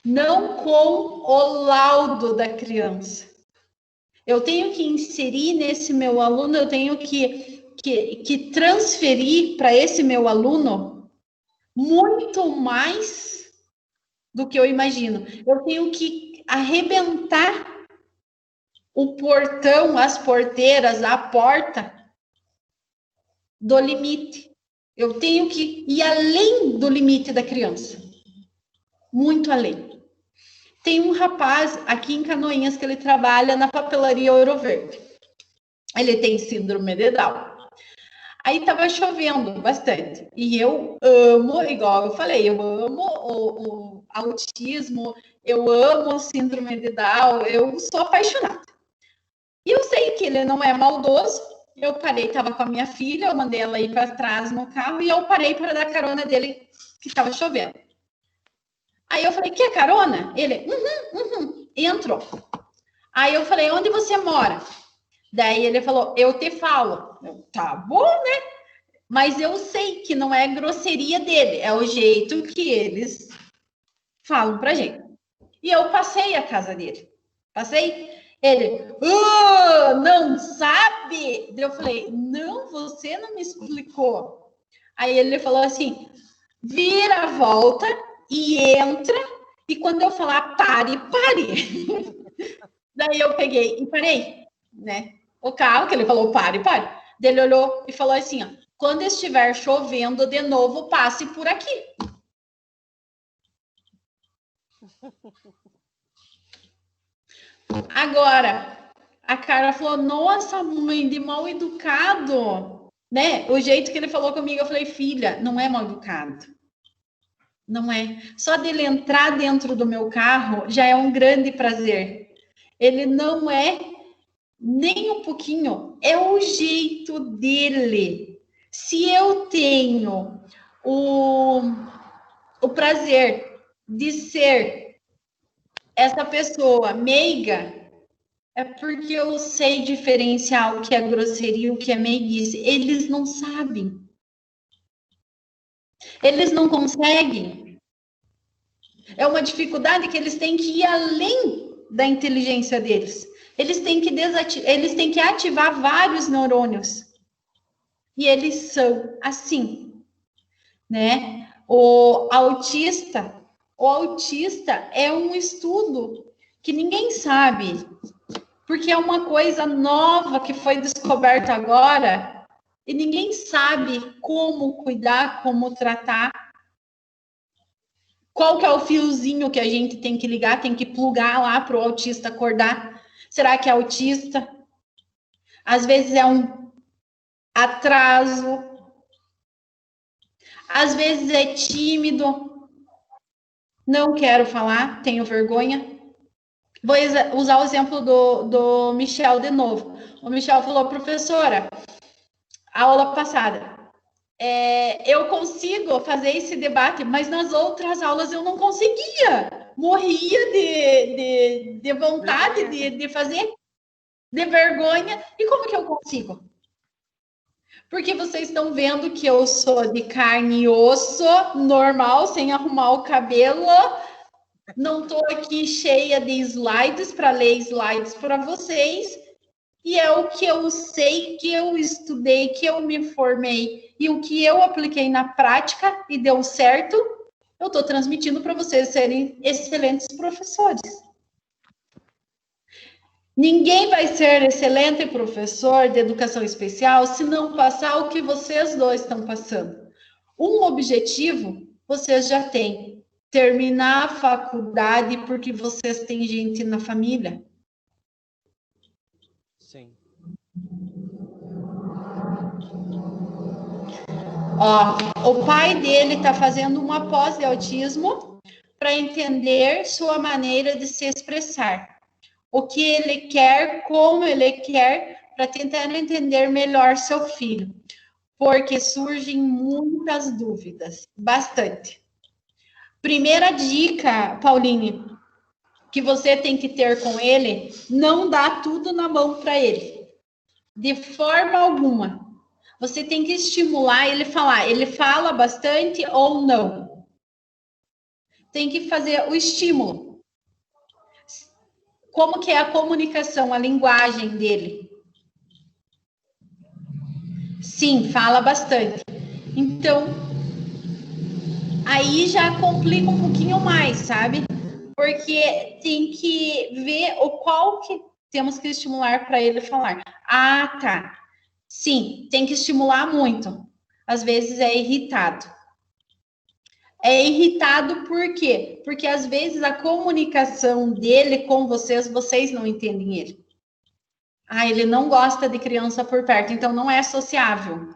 Não com o laudo da criança. Eu tenho que inserir nesse meu aluno, eu tenho que transferir para esse meu aluno muito mais do que eu imagino. Eu tenho que arrebentar o portão, as porteiras, a porta do limite. Eu tenho que ir além do limite da criança. Muito além. Tem um rapaz aqui em Canoinhas que ele trabalha na papelaria Ouro Verde. Ele tem síndrome de Down. Aí estava chovendo bastante. E eu amo, igual eu falei, eu amo o autismo, eu amo síndrome de Down, eu sou apaixonada. E eu sei que ele não é maldoso. Eu parei, estava com a minha filha, eu mandei ela ir para trás no carro e eu parei para dar carona dele, que estava chovendo. Aí eu falei, quer carona? Ele, e entrou. Aí eu falei, onde você mora? Daí ele falou, eu te falo. Eu, tá bom, né? Mas eu sei que não é grosseria dele, é o jeito que eles falam pra gente. E eu passei a casa dele. Passei. Ele, não sabe? Eu falei, não, você não me explicou. Aí ele falou assim, vira a volta e entra, e quando eu falar pare, pare. Daí eu peguei e parei, né? O carro, que ele falou pare, pare. Daí ele olhou e falou assim, ó, quando estiver chovendo de novo, passe por aqui. Agora, a Carla falou, nossa, mãe, de mal educado, né? O jeito que ele falou comigo, eu falei, filha, não é mal educado. Não é. Só dele entrar dentro do meu carro já é um grande prazer. Ele não é nem um pouquinho, é o jeito dele. Se eu tenho o prazer de ser essa pessoa meiga, é porque eu sei diferenciar o que é grosseria e o que é meiguice. Eles não sabem. Eles não conseguem. É uma dificuldade que eles têm que ir além da inteligência deles. Eles têm que ativar vários neurônios. E eles são assim, né? O autista é um estudo que ninguém sabe, porque é uma coisa nova que foi descoberta agora e ninguém sabe como cuidar, como tratar. Qual que é o fiozinho que a gente tem que ligar, tem que plugar lá para o autista acordar? Será que é autista? Às vezes é um atraso. Às vezes é tímido. Não quero falar, tenho vergonha. Vou usar o exemplo do Michel de novo. O Michel falou, professora, aula passada, eu consigo fazer esse debate, mas nas outras aulas eu não conseguia. Morria de vontade de fazer, de vergonha. E como que eu consigo? Porque vocês estão vendo que eu sou de carne e osso, normal, sem arrumar o cabelo. Não estou aqui cheia de slides para ler slides para vocês. E é o que eu sei, que eu estudei, que eu me formei e o que eu apliquei na prática e deu certo, eu estou transmitindo para vocês serem excelentes professores. Ninguém vai ser excelente professor de educação especial se não passar o que vocês dois estão passando. Um objetivo vocês já têm, terminar a faculdade porque vocês têm gente na família. Sim. Ó, o pai dele está fazendo uma pós de autismo para entender sua maneira de se expressar. O que ele quer, como ele quer, para tentar entender melhor seu filho. Porque surgem muitas dúvidas, bastante. Primeira dica, Pauline, que você tem que ter com ele, não dá tudo na mão para ele. De forma alguma. Você tem que estimular ele falar. Ele fala bastante ou não? Tem que fazer o estímulo. Como que é a comunicação, a linguagem dele? Sim, fala bastante. Então, aí já complica um pouquinho mais, sabe? Porque tem que ver temos que estimular para ele falar. Ah, tá. Sim, tem que estimular muito. Às vezes é irritado. É irritado por quê? Porque às vezes a comunicação dele com vocês não entendem ele. Ah, ele não gosta de criança por perto, então não é sociável.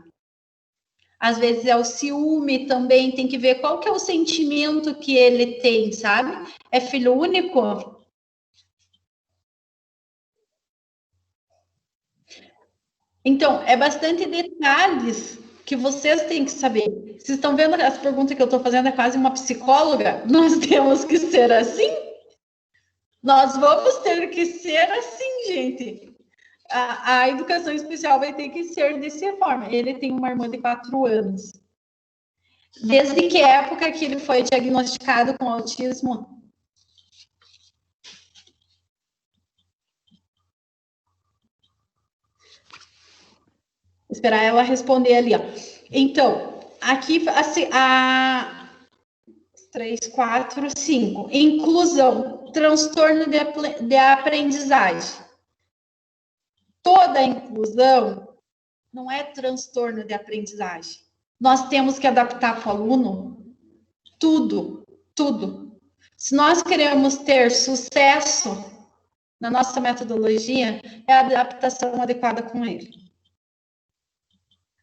Às vezes é o ciúme também, tem que ver qual que é o sentimento que ele tem, sabe? É filho único? Então, é bastante detalhes que vocês têm que saber. Vocês estão vendo as perguntas que eu estou fazendo, é quase uma psicóloga? Nós temos que ser assim? Nós vamos ter que ser assim, gente. A educação especial vai ter que ser dessa forma. Ele tem uma irmã de 4 anos. Desde que época que ele foi diagnosticado com autismo? Vou esperar ela responder ali, ó. Então, aqui assim, a 3, 4, 5. Inclusão, transtorno de aprendizagem. Toda inclusão não é transtorno de aprendizagem. Nós temos que adaptar para o aluno tudo, tudo. Se nós queremos ter sucesso na nossa metodologia, é a adaptação adequada com ele.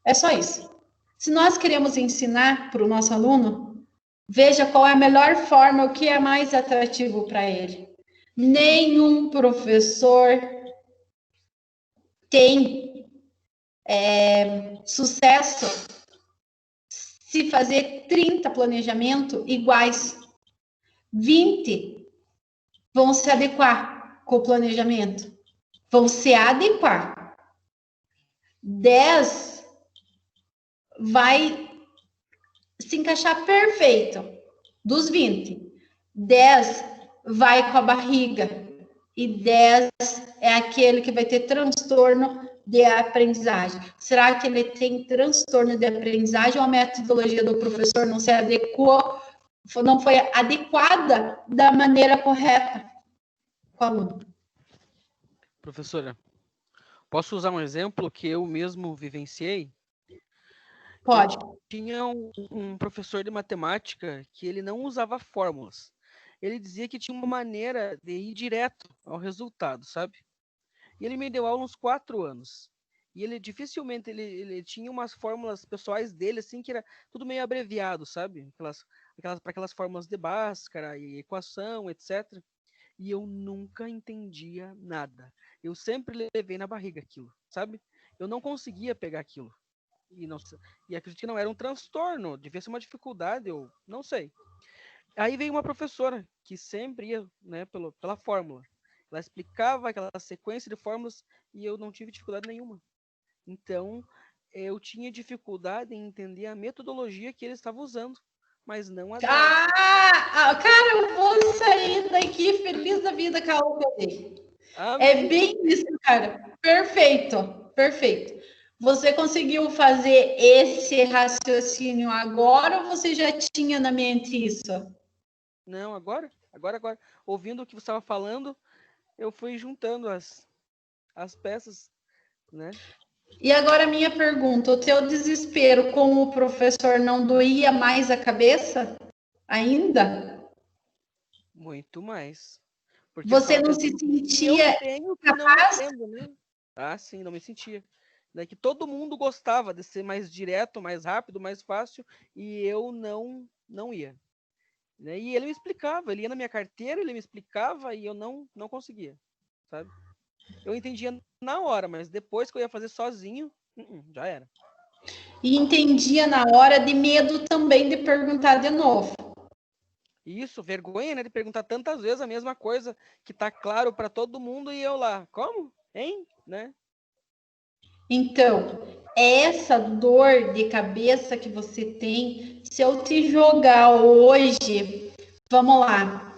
É só isso. Se nós queremos ensinar para o nosso aluno, veja qual é a melhor forma, o que é mais atrativo para ele. Nenhum professor tem sucesso se fazer 30 planejamentos iguais. 20 vão se adequar com o planejamento. Vão se adequar. 10 vai se encaixar perfeito. Dos 20, 10 vai com a barriga. E 10 é aquele que vai ter transtorno de aprendizagem. Será que ele tem transtorno de aprendizagem ou a metodologia do professor não se adequou, não foi adequada da maneira correta com o aluno? Professora, posso usar um exemplo que eu mesmo vivenciei? Pode. Tinha um professor de matemática que ele não usava fórmulas. Ele dizia que tinha uma maneira de ir direto ao resultado, sabe? E ele me deu aula uns 4 anos. E ele dificilmente, ele tinha umas fórmulas pessoais dele, assim, que era tudo meio abreviado, sabe? Para aquelas fórmulas de Bhaskara e equação, etc. E eu nunca entendia nada. Eu sempre levei na barriga aquilo, sabe? Eu não conseguia pegar aquilo. E acredito que não era um transtorno, devia ser uma dificuldade, eu não sei. Aí veio uma professora que sempre ia, né, pela fórmula. Ela explicava aquela sequência de fórmulas e eu não tive dificuldade nenhuma. Então, eu tinha dificuldade em entender a metodologia que ele estava usando, mas não a dela. Cara, eu vou sair daqui feliz da vida com a aula que eu dei. É bem isso, cara. Perfeito, perfeito. Você conseguiu fazer esse raciocínio agora ou você já tinha na mente isso? Não, agora. Ouvindo o que você estava falando, eu fui juntando as peças, né? E agora a minha pergunta, o teu desespero com o professor não doía mais a cabeça ainda? Muito mais. Porque Você ficava não se pensando que eu sentia tenho que não capaz? entendo, né? Ah, sim, não me sentia. Daí que todo mundo gostava de ser mais direto, mais rápido, mais fácil, e eu não ia. Né? E ele me explicava, ele ia na minha carteira, ele me explicava e eu não conseguia, sabe? Eu entendia na hora, mas depois que eu ia fazer sozinho, já era. E entendia na hora de medo também de perguntar de novo. Isso, vergonha, né, de perguntar tantas vezes a mesma coisa que tá claro para todo mundo e eu lá, como? Hein? Né? Então, essa dor de cabeça que você tem, se eu te jogar hoje, vamos lá.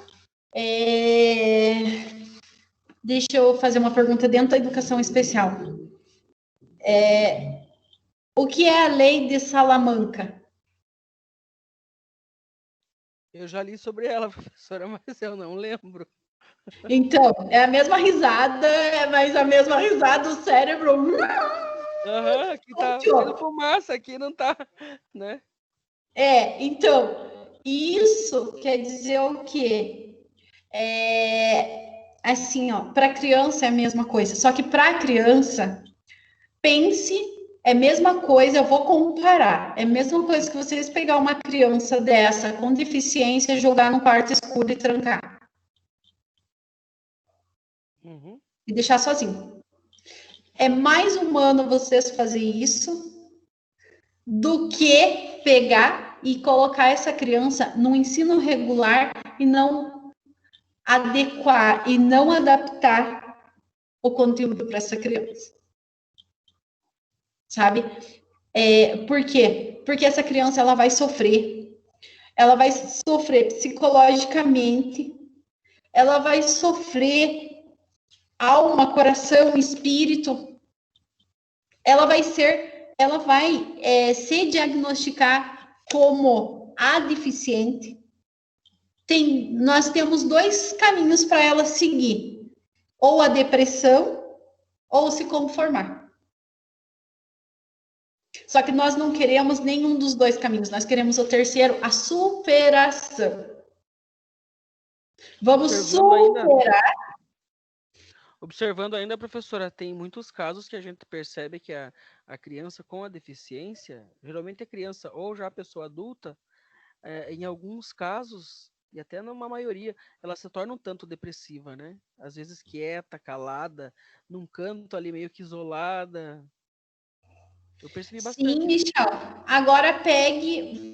Deixa eu fazer uma pergunta dentro da educação especial. O que é a lei de Salamanca? Eu já li sobre ela, professora, mas eu não lembro. Então, é a mesma risada, mas a mesma risada, o cérebro... Aham, aqui tá saindo fumaça, aqui não tá, né? Então, isso quer dizer o quê? Assim, ó, para criança é a mesma coisa, só que para criança, pense, é a mesma coisa, eu vou comparar, é a mesma coisa que vocês pegar uma criança dessa com deficiência, jogar num quarto escuro e trancar. Uhum. E deixar sozinho. É mais humano vocês fazer isso do que pegar e colocar essa criança no ensino regular e não adequar e não adaptar o conteúdo para essa criança. Sabe? Por quê? Porque essa criança ela vai sofrer. Ela vai sofrer psicologicamente, ela vai sofrer alma, coração, espírito. Ela vai se diagnosticar como a deficiente. Nós temos dois caminhos para ela seguir: ou a depressão, ou se conformar. Só que nós não queremos nenhum dos dois caminhos, nós queremos o terceiro, a superação. Vamos superar. Observando ainda, professora, tem muitos casos que a gente percebe que a criança com a deficiência, geralmente a criança ou já a pessoa adulta, em alguns casos, e até numa maioria, ela se torna um tanto depressiva, né? Às vezes quieta, calada, num canto ali meio que isolada. Eu percebi bastante. Sim, Michel. Agora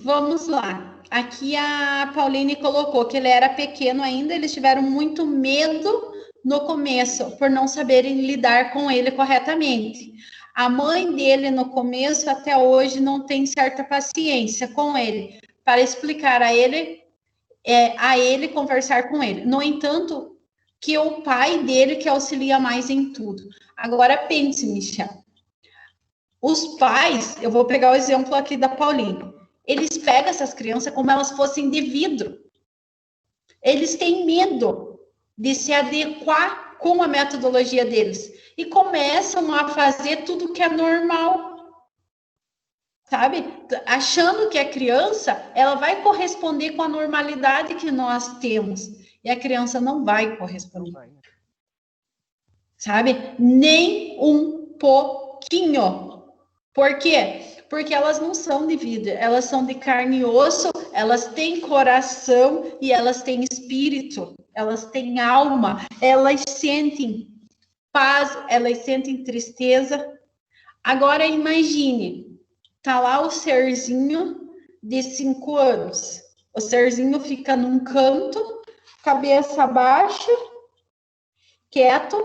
vamos lá. Aqui a Pauline colocou que ele era pequeno ainda, eles tiveram muito medo no começo, por não saberem lidar com ele corretamente. A mãe dele, no começo, até hoje, não tem certa paciência com ele, para explicar a ele conversar com ele. No entanto, que o pai dele que auxilia mais em tudo. Agora pense, Michel. Os pais, eu vou pegar o exemplo aqui da Pauline, eles pegam essas crianças como elas fossem de vidro. Eles têm medo de se adequar com a metodologia deles e começam a fazer tudo que é normal, sabe? Achando que a criança, ela vai corresponder com a normalidade que nós temos. E a criança não vai corresponder. Não vai. Sabe? Nem um pouquinho. Por quê? Porque elas não são de vidro, elas são de carne e osso, elas têm coração e elas têm espírito, elas têm alma, elas sentem paz, elas sentem tristeza. Agora imagine, tá lá o serzinho de 5 anos, o serzinho fica num canto, cabeça baixa, quieto,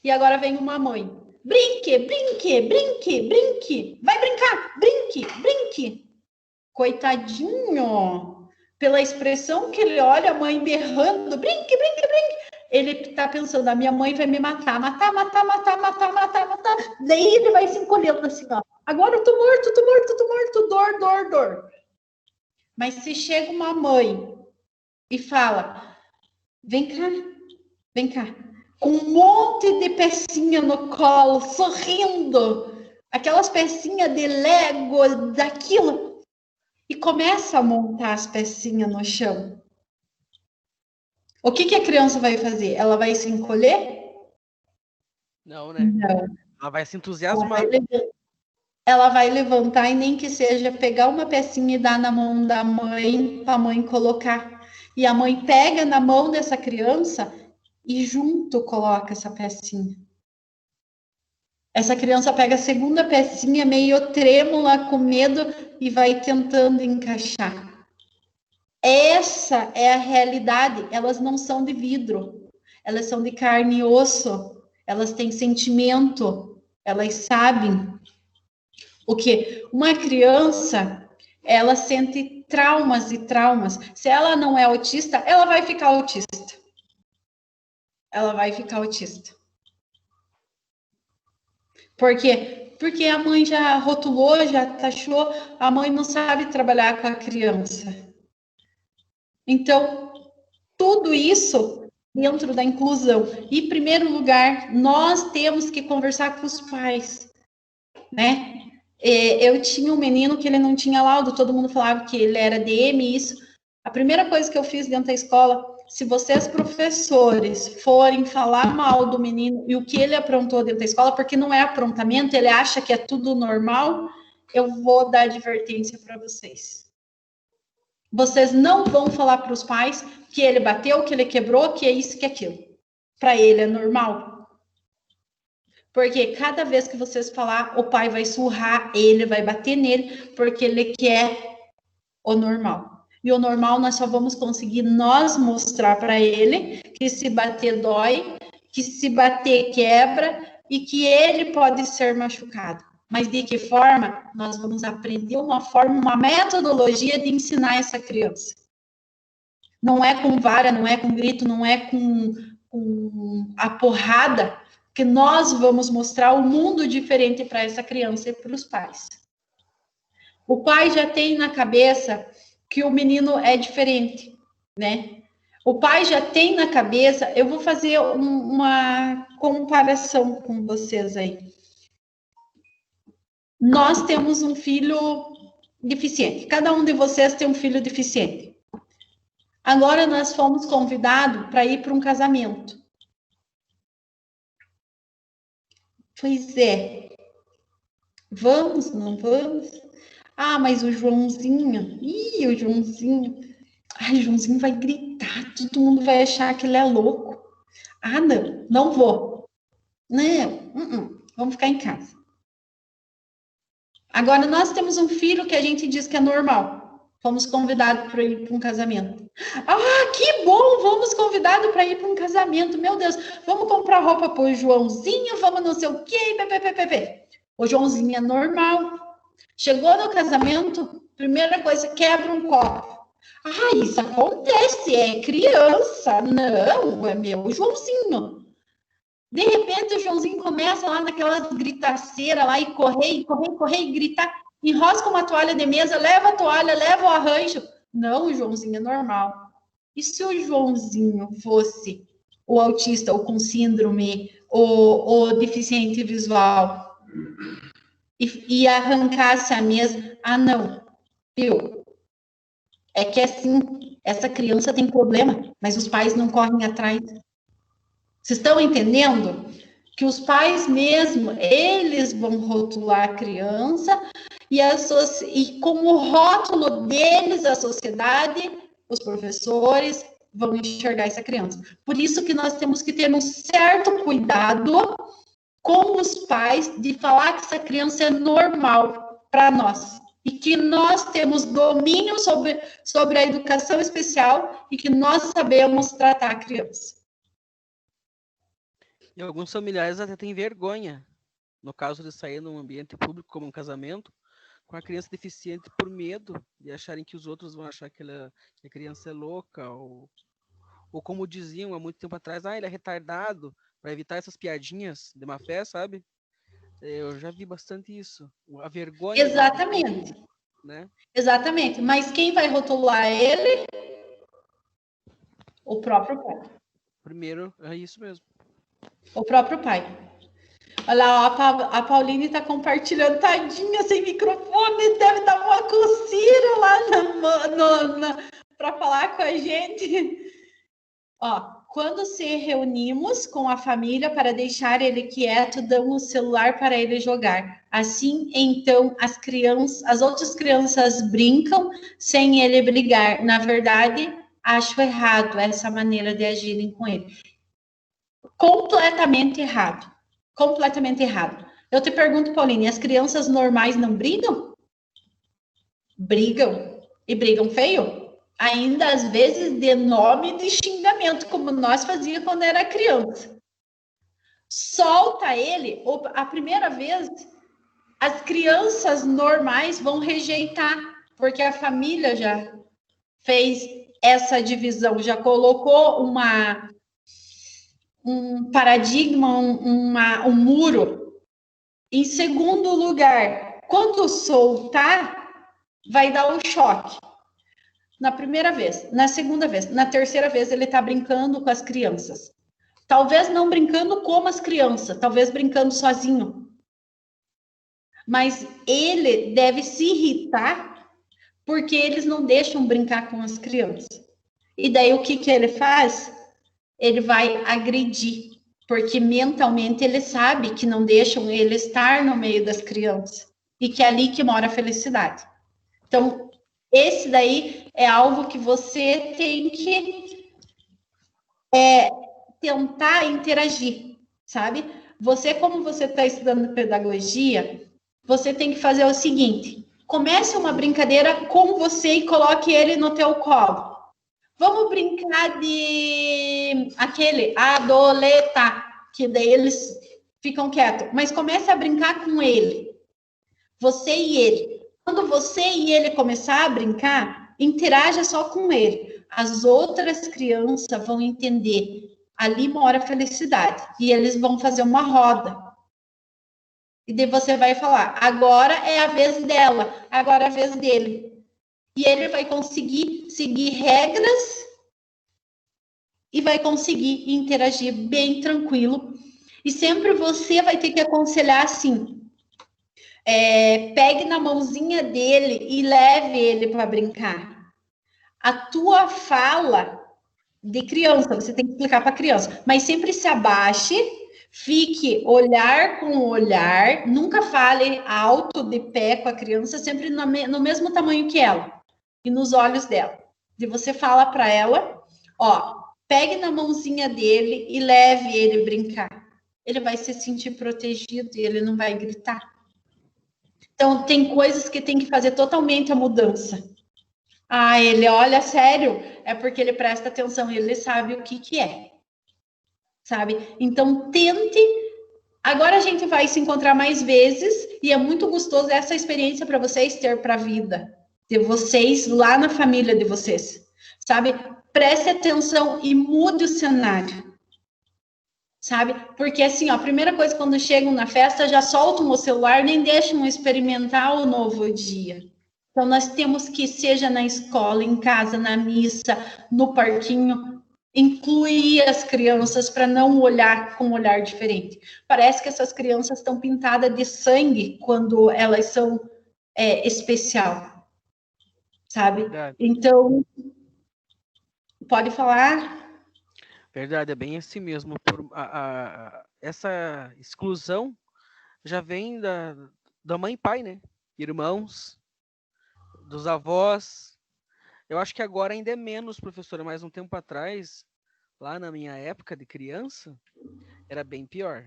e agora vem uma mãe. Brinque, brinque, brinque, brinque. Vai brincar, brinque, brinque. Coitadinho. Pela expressão que ele olha a mãe berrando, brinque, brinque, brinque. Ele tá pensando, a minha mãe vai me matar, matar, matar, matar, matar, matar, matar. Daí ele vai se encolhendo assim, ó. Agora eu tô morto, tô morto, tô morto, dor, dor, dor. Mas se chega uma mãe e fala, vem cá. Com um monte de pecinha no colo, sorrindo, aquelas pecinhas de Lego, daquilo, e começa a montar as pecinhas no chão. O que a criança vai fazer? Ela vai se encolher? Não, né? Não. Ela vai se entusiasmar. Ela vai levantar e nem que seja pegar uma pecinha e dar na mão da mãe, para a mãe colocar. E a mãe pega na mão dessa criança e junto coloca essa pecinha. Essa criança pega a segunda pecinha meio trêmula, com medo, e vai tentando encaixar. Essa é a realidade. Elas não são de vidro. Elas são de carne e osso. Elas têm sentimento. Elas sabem. O quê? Uma criança, ela sente traumas e traumas. Se ela não é autista, ela vai ficar autista. Ela vai ficar autista. Por quê? Porque a mãe já rotulou, já taxou, a mãe não sabe trabalhar com a criança. Então, tudo isso dentro da inclusão. E, em primeiro lugar, nós temos que conversar com os pais, né? Eu tinha um menino que ele não tinha laudo, todo mundo falava que ele era DM, isso. A primeira coisa que eu fiz dentro da escola, se vocês, professores, forem falar mal do menino e o que ele aprontou dentro da escola, porque não é aprontamento, ele acha que é tudo normal, eu vou dar advertência para vocês. Vocês não vão falar para os pais que ele bateu, que ele quebrou, que é isso, que é aquilo. Para ele é normal. Porque cada vez que vocês falar, o pai vai surrar ele, vai bater nele, porque ele quer o normal. E o normal nós só vamos conseguir nós mostrar para ele que se bater dói, que se bater quebra e que ele pode ser machucado. Mas de que forma? Nós vamos aprender uma forma, uma metodologia de ensinar essa criança. Não é com vara, não é com grito, não é com a porrada, que nós vamos mostrar um mundo diferente para essa criança e para os pais. O pai já tem na cabeça que o menino é diferente, né? O pai já tem na cabeça, eu vou fazer uma comparação com vocês aí. Nós temos um filho deficiente, cada um de vocês tem um filho deficiente. Agora nós fomos convidados para ir para um casamento. Pois é. Vamos, não vamos? Ah, mas o Joãozinho... Ih, o Joãozinho... Ai, o Joãozinho vai gritar, todo mundo vai achar que ele é louco. Ah, não vou. Não, vamos ficar em casa. Agora, nós temos um filho que a gente diz que é normal. Fomos convidados para ir para um casamento. Ah, que bom! Fomos convidados para ir para um casamento. Meu Deus, vamos comprar roupa para o Joãozinho, vamos não sei o quê. O Joãozinho é normal. Chegou no casamento, primeira coisa, quebra um copo. Ah, isso acontece, é criança. Não, é meu Joãozinho. De repente, o Joãozinho começa lá naquelas gritaceiras lá e correr, e gritar. Enrosca uma toalha de mesa, leva a toalha, leva o arranjo. Não, o Joãozinho é normal. E se o Joãozinho fosse o autista, ou com síndrome, ou deficiente visual, e arrancasse a mesa? Ah, não. Viu? É que assim, essa criança tem problema, mas os pais não correm atrás. Vocês estão entendendo? Que os pais mesmo, eles vão rotular a criança e com o rótulo deles, a sociedade, os professores vão enxergar essa criança. Por isso que nós temos que ter um certo cuidado com os pais de falar que essa criança é normal para nós. E que nós temos domínio sobre a educação especial e que nós sabemos tratar a criança. E alguns familiares até têm vergonha, no caso de sair num ambiente público como um casamento, com a criança deficiente por medo de acharem que os outros vão achar que a criança é louca, ou como diziam há muito tempo atrás, ele é retardado, para evitar essas piadinhas de má fé, sabe? Eu já vi bastante isso. A vergonha... Exatamente. Né? Exatamente. Mas quem vai rotular ele? O próprio pai. Primeiro, é isso mesmo. O próprio pai. Olha lá, a Pauline está compartilhando, tadinha, sem microfone, deve dar uma coceira lá para falar com a gente. Ó, quando se reunimos com a família para deixar ele quieto, dão o celular para ele jogar. Assim, então, as outras crianças brincam sem ele brigar. Na verdade, acho errado essa maneira de agirem com ele. Completamente errado. Completamente errado. Eu te pergunto, Pauline, as crianças normais não brigam? Brigam. E brigam feio? Ainda às vezes de nome de xingamento, como nós fazíamos quando era criança. Solta ele, a primeira vez, as crianças normais vão rejeitar, porque a família já fez essa divisão, já colocou um paradigma, um muro. Em segundo lugar, quando soltar, vai dar um choque. Na primeira vez, na segunda vez, na terceira vez ele está brincando com as crianças. Talvez não brincando como as crianças, talvez brincando sozinho. Mas ele deve se irritar porque eles não deixam brincar com as crianças. E daí o que ele faz? Ele vai agredir, porque mentalmente ele sabe que não deixam ele estar no meio das crianças e que é ali que mora a felicidade. Então, esse daí é algo que você tem que tentar interagir, sabe? Você, como você está estudando pedagogia, você tem que fazer o seguinte: comece uma brincadeira com você e coloque ele no teu colo. Vamos brincar de aquele adoleta, que daí eles ficam quietos, mas comece a brincar com ele, você e ele. Quando você e ele começar a brincar, interaja só com ele. As outras crianças vão entender. Ali mora a felicidade. E eles vão fazer uma roda. E daí você vai falar, agora é a vez dela, agora é a vez dele. E ele vai conseguir seguir regras e vai conseguir interagir bem tranquilo. E sempre você vai ter que aconselhar assim, pegue na mãozinha dele e leve ele para brincar. A tua fala de criança, você tem que explicar para a criança, mas sempre se abaixe, fique olhar com olhar, nunca fale alto de pé com a criança, sempre no mesmo tamanho que ela e nos olhos dela. E você fala para ela, pegue na mãozinha dele e leve ele brincar. Ele vai se sentir protegido e ele não vai gritar. Então, tem coisas que tem que fazer totalmente a mudança. Ele olha sério, é porque ele presta atenção e ele sabe o que é. Sabe? Então, tente. Agora a gente vai se encontrar mais vezes e é muito gostoso essa experiência para vocês ter para a vida de vocês lá na família de vocês. Sabe? Preste atenção e mude o cenário. Sabe? Porque assim, a primeira coisa, quando chegam na festa, já soltam o celular, nem deixam experimentar o novo dia. Então, nós temos que, seja na escola, em casa, na missa, no parquinho, incluir as crianças para não olhar com um olhar diferente. Parece que essas crianças estão pintadas de sangue quando elas são especial. Sabe? Verdade. Então, pode falar? Verdade, é bem assim mesmo. Essa exclusão já vem da mãe e pai, né? Irmãos, dos avós. Eu acho que agora ainda é menos, professora, mas um tempo atrás, lá na minha época de criança, era bem pior.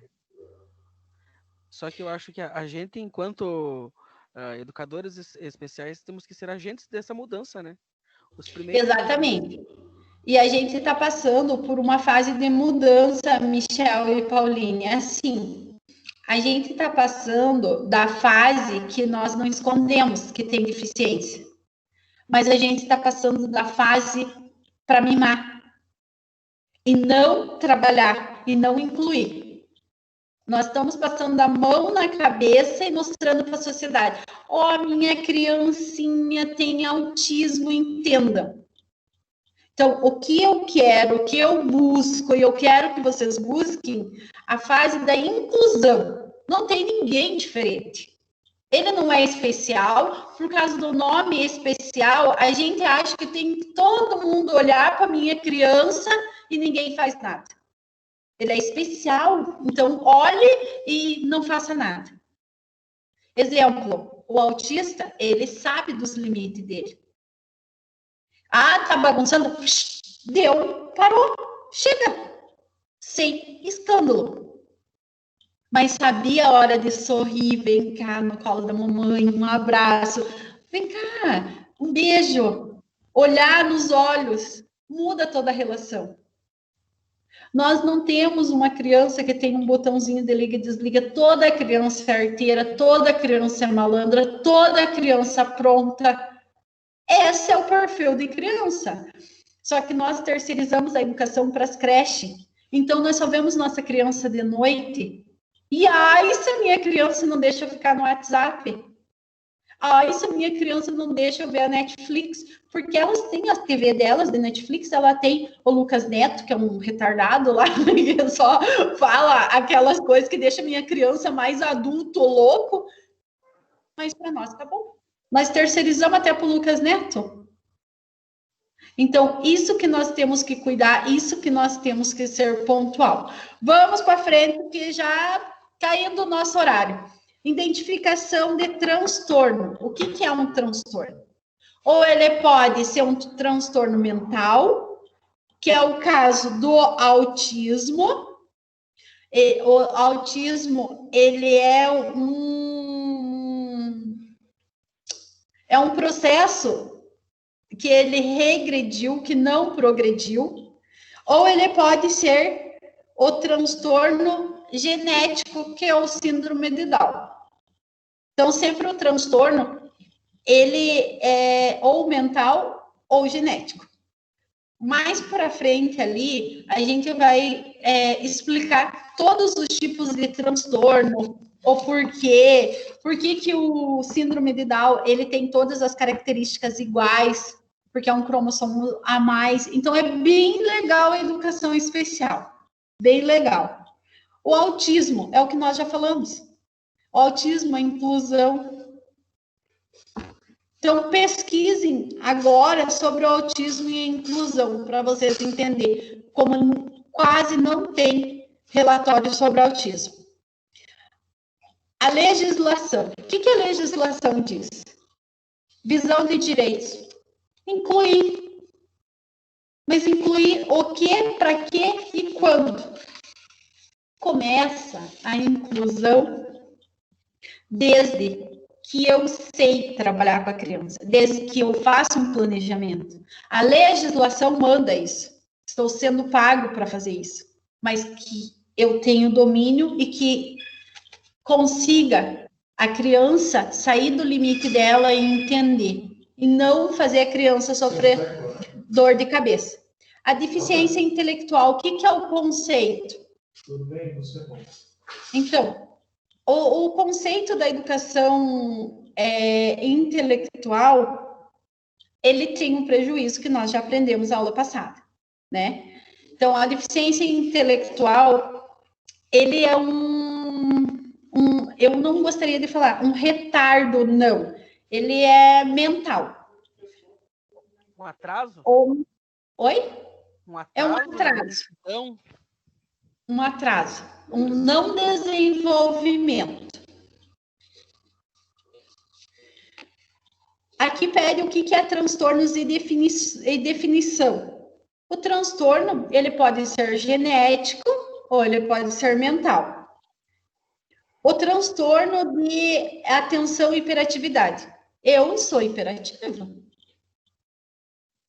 Só que eu acho que a gente, enquanto educadores especiais, temos que ser agentes dessa mudança, né? Os primeiros. Exatamente. E a gente está passando por uma fase de mudança, Michel e Pauline. Assim, a gente está passando da fase que nós não escondemos que tem deficiência, mas a gente está passando da fase para mimar e não trabalhar e não incluir. Nós estamos passando a mão na cabeça e mostrando para a sociedade: minha criancinha tem autismo, entendam. Então, o que eu quero, o que eu busco, e eu quero que vocês busquem a fase da inclusão. Não tem ninguém diferente. Ele não é especial, por causa do nome especial, a gente acha que tem que todo mundo olhar para a minha criança e ninguém faz nada. Ele é especial, então olhe e não faça nada. Exemplo, o autista, ele sabe dos limites dele. Tá bagunçando? Deu, parou, chega. Sem escândalo. Mas sabia a hora de sorrir, vem cá no colo da mamãe, um abraço. Vem cá, um beijo. Olhar nos olhos, muda toda a relação. Nós não temos uma criança que tem um botãozinho de liga e desliga. Toda criança é arteira, toda criança é malandra, toda criança pronta. Esse é o perfil de criança. Só que nós terceirizamos a educação para as creches. Então, nós só vemos nossa criança de noite. E se a minha criança não deixa eu ficar no WhatsApp? Ah, isso minha criança não deixa eu ver a Netflix, porque elas têm a TV delas, de Netflix, ela tem o Lucas Neto, que é um retardado lá, que só fala aquelas coisas que deixa minha criança mais adulto, louco, mas para nós tá bom. Nós terceirizamos até para o Lucas Neto. Então, isso que nós temos que cuidar, isso que nós temos que ser pontual. Vamos para frente, que já caindo o nosso horário. Identificação de transtorno. O que é um transtorno? Ou ele pode ser um transtorno mental, que é o caso do autismo. E o autismo, ele é um processo que ele regrediu, que não progrediu, ou ele pode ser o transtorno genético, que é o síndrome de Down. Então, sempre o transtorno, ele é ou mental ou genético. Mais para frente ali, a gente vai explicar todos os tipos de transtorno, o porquê, por que o síndrome de Down, ele tem todas as características iguais, porque é um cromossomo a mais. Então, é bem legal a educação especial, bem legal. O autismo, é o que nós já falamos. O autismo, a inclusão. Então, pesquisem agora sobre o autismo e a inclusão, para vocês entenderem como quase não tem relatório sobre autismo. A legislação. O que a legislação diz? Visão de direitos. Incluir. Mas incluir o que, para quê e quando? Começa a inclusão desde que eu sei trabalhar com a criança, desde que eu faço um planejamento. A legislação manda isso. Estou sendo pago para fazer isso. Mas que eu tenho domínio e que consiga a criança sair do limite dela e entender. E não fazer a criança sofrer dor de cabeça. A deficiência intelectual, o que é o conceito? Tudo bem, você é bom. Então, o conceito da educação intelectual, ele tem um prejuízo que nós já aprendemos na aula passada, né? Então, a deficiência intelectual, ele é eu não gostaria de falar, um retardo, não. Ele é mental. Um atraso? Oi? Um atraso? É um atraso. Então... Um atraso, um não desenvolvimento. Aqui pede o que é transtornos e definição. O transtorno, ele pode ser genético ou ele pode ser mental. O transtorno de atenção e hiperatividade. Eu sou hiperativa.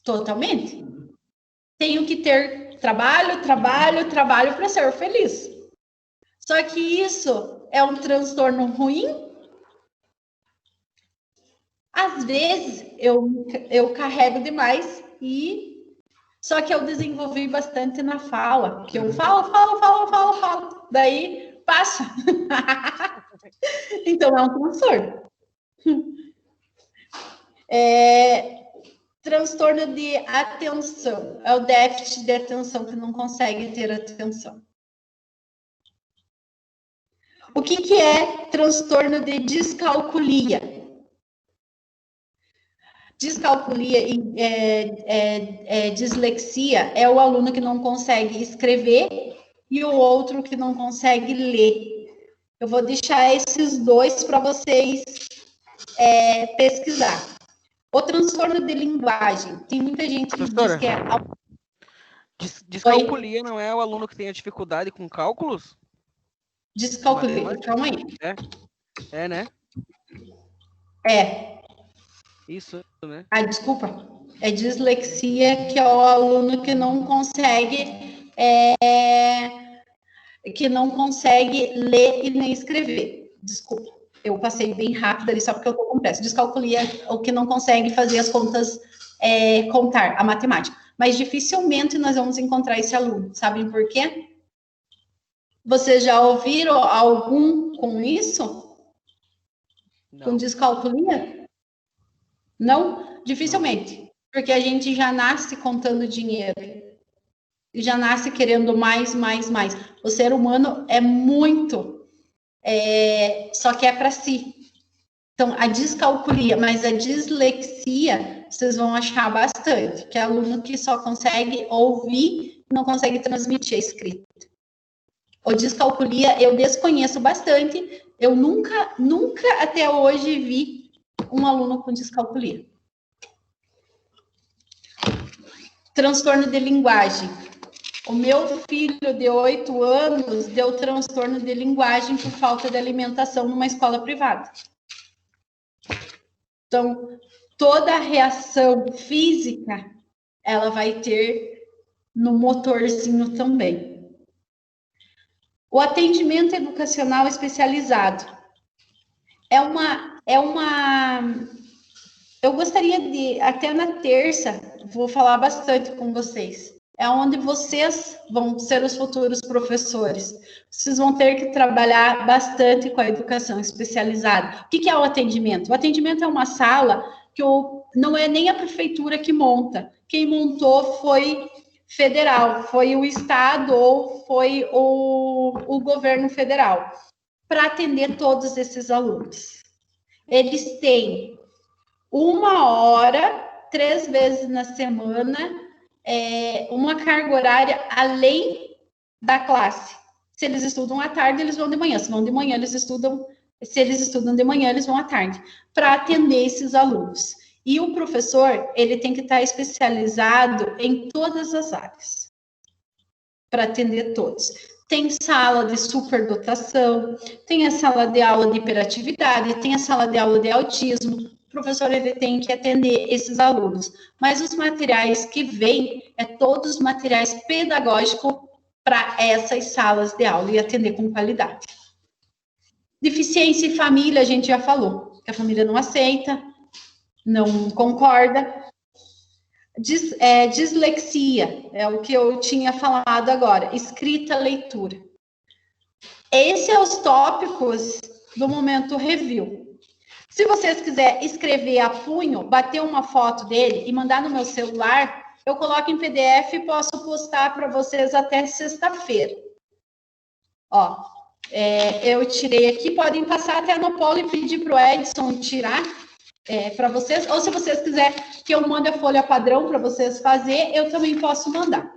Totalmente. Tenho que ter trabalho para ser feliz. Só que isso é um transtorno ruim? Às vezes eu carrego demais só que eu desenvolvi bastante na fala, que eu falo, daí passa. Então é um transtorno. Transtorno de atenção, é o déficit de atenção, que não consegue ter atenção. O que é transtorno de descalculia? Descalculia, dislexia, é o aluno que não consegue escrever e o outro que não consegue ler. Eu vou deixar esses dois para vocês pesquisar. O transtorno de linguagem. Tem muita gente que diz que é... Descalculia não é o aluno que tem a dificuldade com cálculos? Descalculia, calma aí. É, né? É. Isso, né? Ah, desculpa. É dislexia, que é o aluno que não consegue ler e nem escrever. Desculpa. Eu passei bem rápido ali, só porque eu estou com pressa. Descalculia o que não consegue fazer as contas, contar, a matemática. Mas dificilmente nós vamos encontrar esse aluno. Sabem por quê? Vocês já ouviram algum com isso? Não. Com descalculia? Não, dificilmente, porque a gente já nasce contando dinheiro, já nasce querendo mais, mais, mais. O ser humano é muito, só que é para si. Então, a descalculia, mas a dislexia, vocês vão achar bastante, que é aluno que só consegue ouvir, não consegue transmitir a escrita. O descalculia, eu desconheço bastante, eu nunca até hoje vi um aluno com descalculia. Transtorno de linguagem. O meu filho de 8 anos deu transtorno de linguagem por falta de alimentação numa escola privada. Então, toda a reação física, ela vai ter no motorzinho também. O atendimento educacional especializado eu gostaria de, até na terça, vou falar bastante com vocês. É onde vocês vão ser os futuros professores. Vocês vão ter que trabalhar bastante com a educação especializada. O que é o atendimento? O atendimento é uma sala que não é nem a prefeitura que monta. Quem montou foi federal, foi o estado ou foi o governo federal, para atender todos esses alunos. Eles têm 1 hora, 3 vezes na semana, uma carga horária além da classe. Se eles estudam à tarde, eles vão de manhã. Se vão de manhã, eles estudam. Se eles estudam de manhã, eles vão à tarde, para atender esses alunos. E o professor, ele tem que estar especializado em todas as áreas, para atender todos. Tem sala de superdotação, tem a sala de aula de hiperatividade, tem a sala de aula de autismo. O professor, ele tem que atender esses alunos. Mas os materiais que vêm, todos os materiais pedagógicos para essas salas de aula e atender com qualidade. Deficiência e família, a gente já falou, que a família não aceita, não concorda. Dislexia, é o que eu tinha falado agora, escrita, leitura. Esses são os tópicos do momento review. Se vocês quiserem escrever a punho, bater uma foto dele e mandar no meu celular, eu coloco em PDF e posso postar para vocês até sexta-feira. Ó, eu tirei aqui, podem passar até no polo e pedir para o Edson tirar para vocês, ou se vocês quiserem que eu mande a folha padrão para vocês fazer, eu também posso mandar.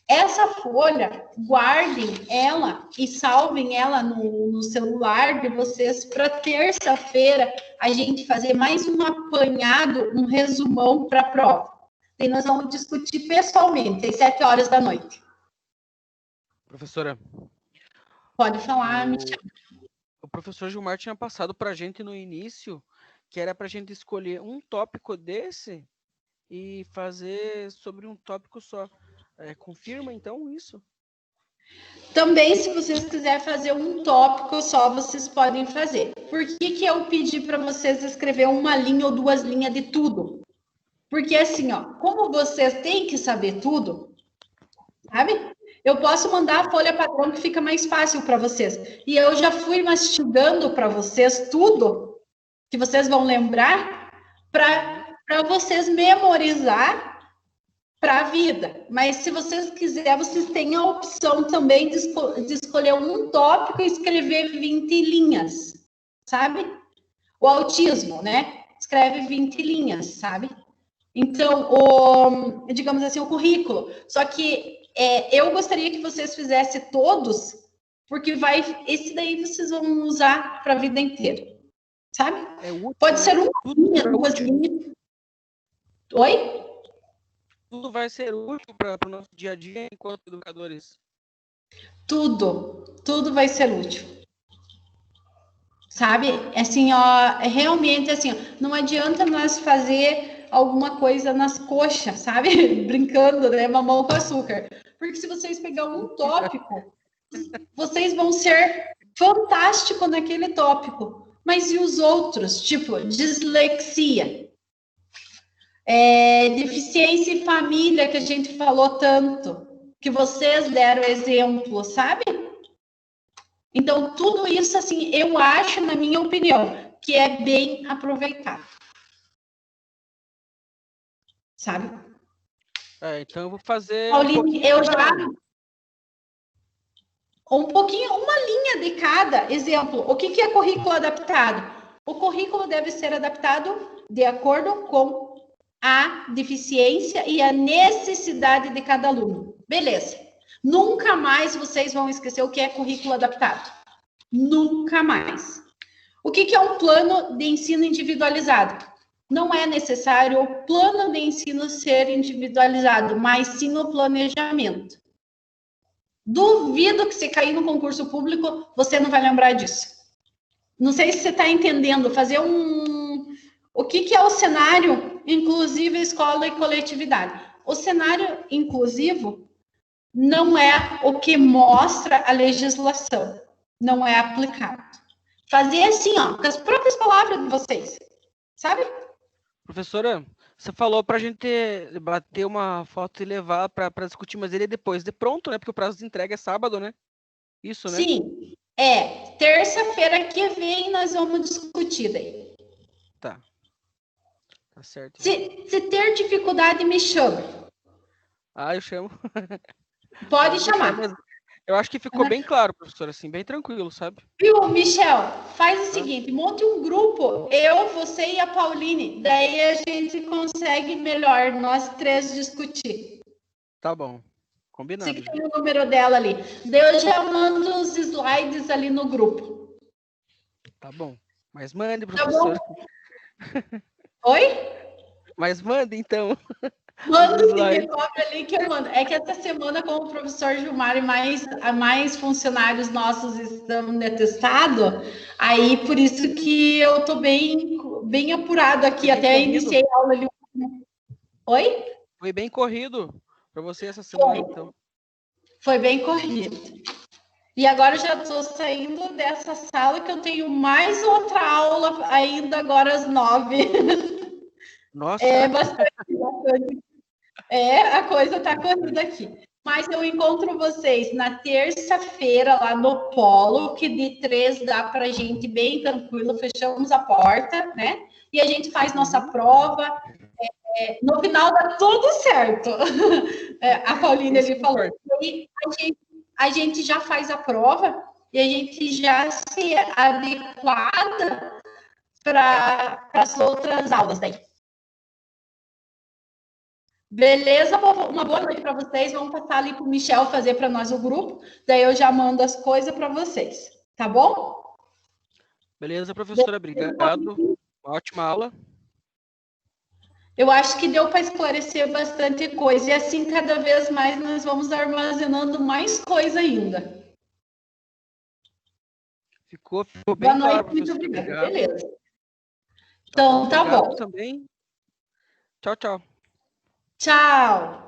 Essa folha, guardem ela e salvem ela no celular de vocês para terça-feira a gente fazer mais um apanhado, um resumão para a prova. E nós vamos discutir pessoalmente, às 7 horas da noite. Professora. Pode falar, Michel. O professor Gilmar tinha passado para a gente no início que era para a gente escolher um tópico desse e fazer sobre um tópico só. Confirma, então, isso? Também, se vocês quiserem fazer um tópico só, vocês podem fazer. Por que eu pedi para vocês escrever 1 linha ou 2 linhas de tudo? Porque assim, ó, como vocês têm que saber tudo, sabe? Eu posso mandar a folha padrão que fica mais fácil para vocês. E eu já fui mastigando para vocês tudo que vocês vão lembrar para vocês memorizar para a vida. Mas se vocês quiserem, vocês têm a opção também de escolher um tópico e escrever 20 linhas, sabe? O autismo, né? Escreve 20 linhas, sabe? Então, digamos assim, o currículo. Só que eu gostaria que vocês fizessem todos, porque esse daí vocês vão usar para a vida inteira, sabe? Pode ser uma linha, 2 linhas. Oi? Tudo vai ser útil para o nosso dia a dia enquanto educadores? Tudo vai ser útil. Sabe? Assim, ó, realmente, assim, não adianta nós fazer alguma coisa nas coxas, sabe? Brincando, né? Mamão com açúcar. Porque se vocês pegarem um tópico, vocês vão ser fantásticos naquele tópico. Mas e os outros? Tipo, dislexia. Deficiência e família, que a gente falou tanto, que vocês deram exemplo, sabe? Então, tudo isso, assim, eu acho, na minha opinião, que é bem aproveitado. sabe? Então eu vou fazer Pauline, eu já... Um pouquinho, uma linha de cada exemplo. O que é currículo adaptado? O currículo deve ser adaptado de acordo com a deficiência e a necessidade de cada aluno. Beleza. Nunca mais vocês vão esquecer o que é currículo adaptado. Nunca mais. O que é um plano de ensino individualizado? Não é necessário o plano de ensino ser individualizado, mas sim o planejamento. Duvido que se cair no concurso público, você não vai lembrar disso. Não sei se você está entendendo. Fazer o que é o cenário inclusivo, escola e coletividade? O cenário inclusivo não é o que mostra a legislação. Não é aplicado. Fazer assim, ó, com as próprias palavras de vocês. Sabe? Professora, você falou para a gente bater uma foto e levar para discutir, mas ele é depois de pronto, né? Porque o prazo de entrega é sábado, né? Isso, né? Sim. Terça-feira que vem nós vamos discutir daí. Tá. Tá certo. Se ter dificuldade, me chama. Eu chamo. Pode chamar. Eu acho que ficou bem claro, professor, assim, bem tranquilo, sabe? Viu, Michel? Faz o seguinte, monte um grupo, eu, você e a Pauline, daí a gente consegue melhor, nós três discutir. Tá bom, combinado. Você que tem o número dela ali. Daí eu já mando os slides ali no grupo. Tá bom, mas mande, professor. Tá bom? Oi? Mas mande, então. Manda o cobre ali que eu mando. É que essa semana, como o professor Gilmar e mais funcionários nossos estão atestados, aí por isso que eu tô bem apurado aqui. Até corrido. Iniciei a aula ali. Oi? Foi bem corrido para você essa semana, então. Foi bem corrido. E agora eu já estou saindo dessa sala que eu tenho mais outra aula ainda agora às 9h. Nossa! É bastante. A coisa tá corrida aqui. Mas eu encontro vocês na terça-feira lá no Polo, que de 3 dá pra gente bem tranquilo, fechamos a porta, né? E a gente faz nossa prova. No final dá tudo certo. A Pauline ali falou. E a gente já faz a prova e a gente já se adequada para as outras aulas daí. Beleza, uma boa noite para vocês. Vamos passar ali para o Michel fazer para nós o grupo. Daí eu já mando as coisas para vocês. Tá bom? Beleza, professora. Obrigado. Ótima aula. Eu acho que deu para esclarecer bastante coisa. E assim, cada vez mais, nós vamos armazenando mais coisa ainda. Ficou bem boa claro, noite, muito obrigada. Beleza. Então, tá bom. Também. Tchau, tchau. Tchau.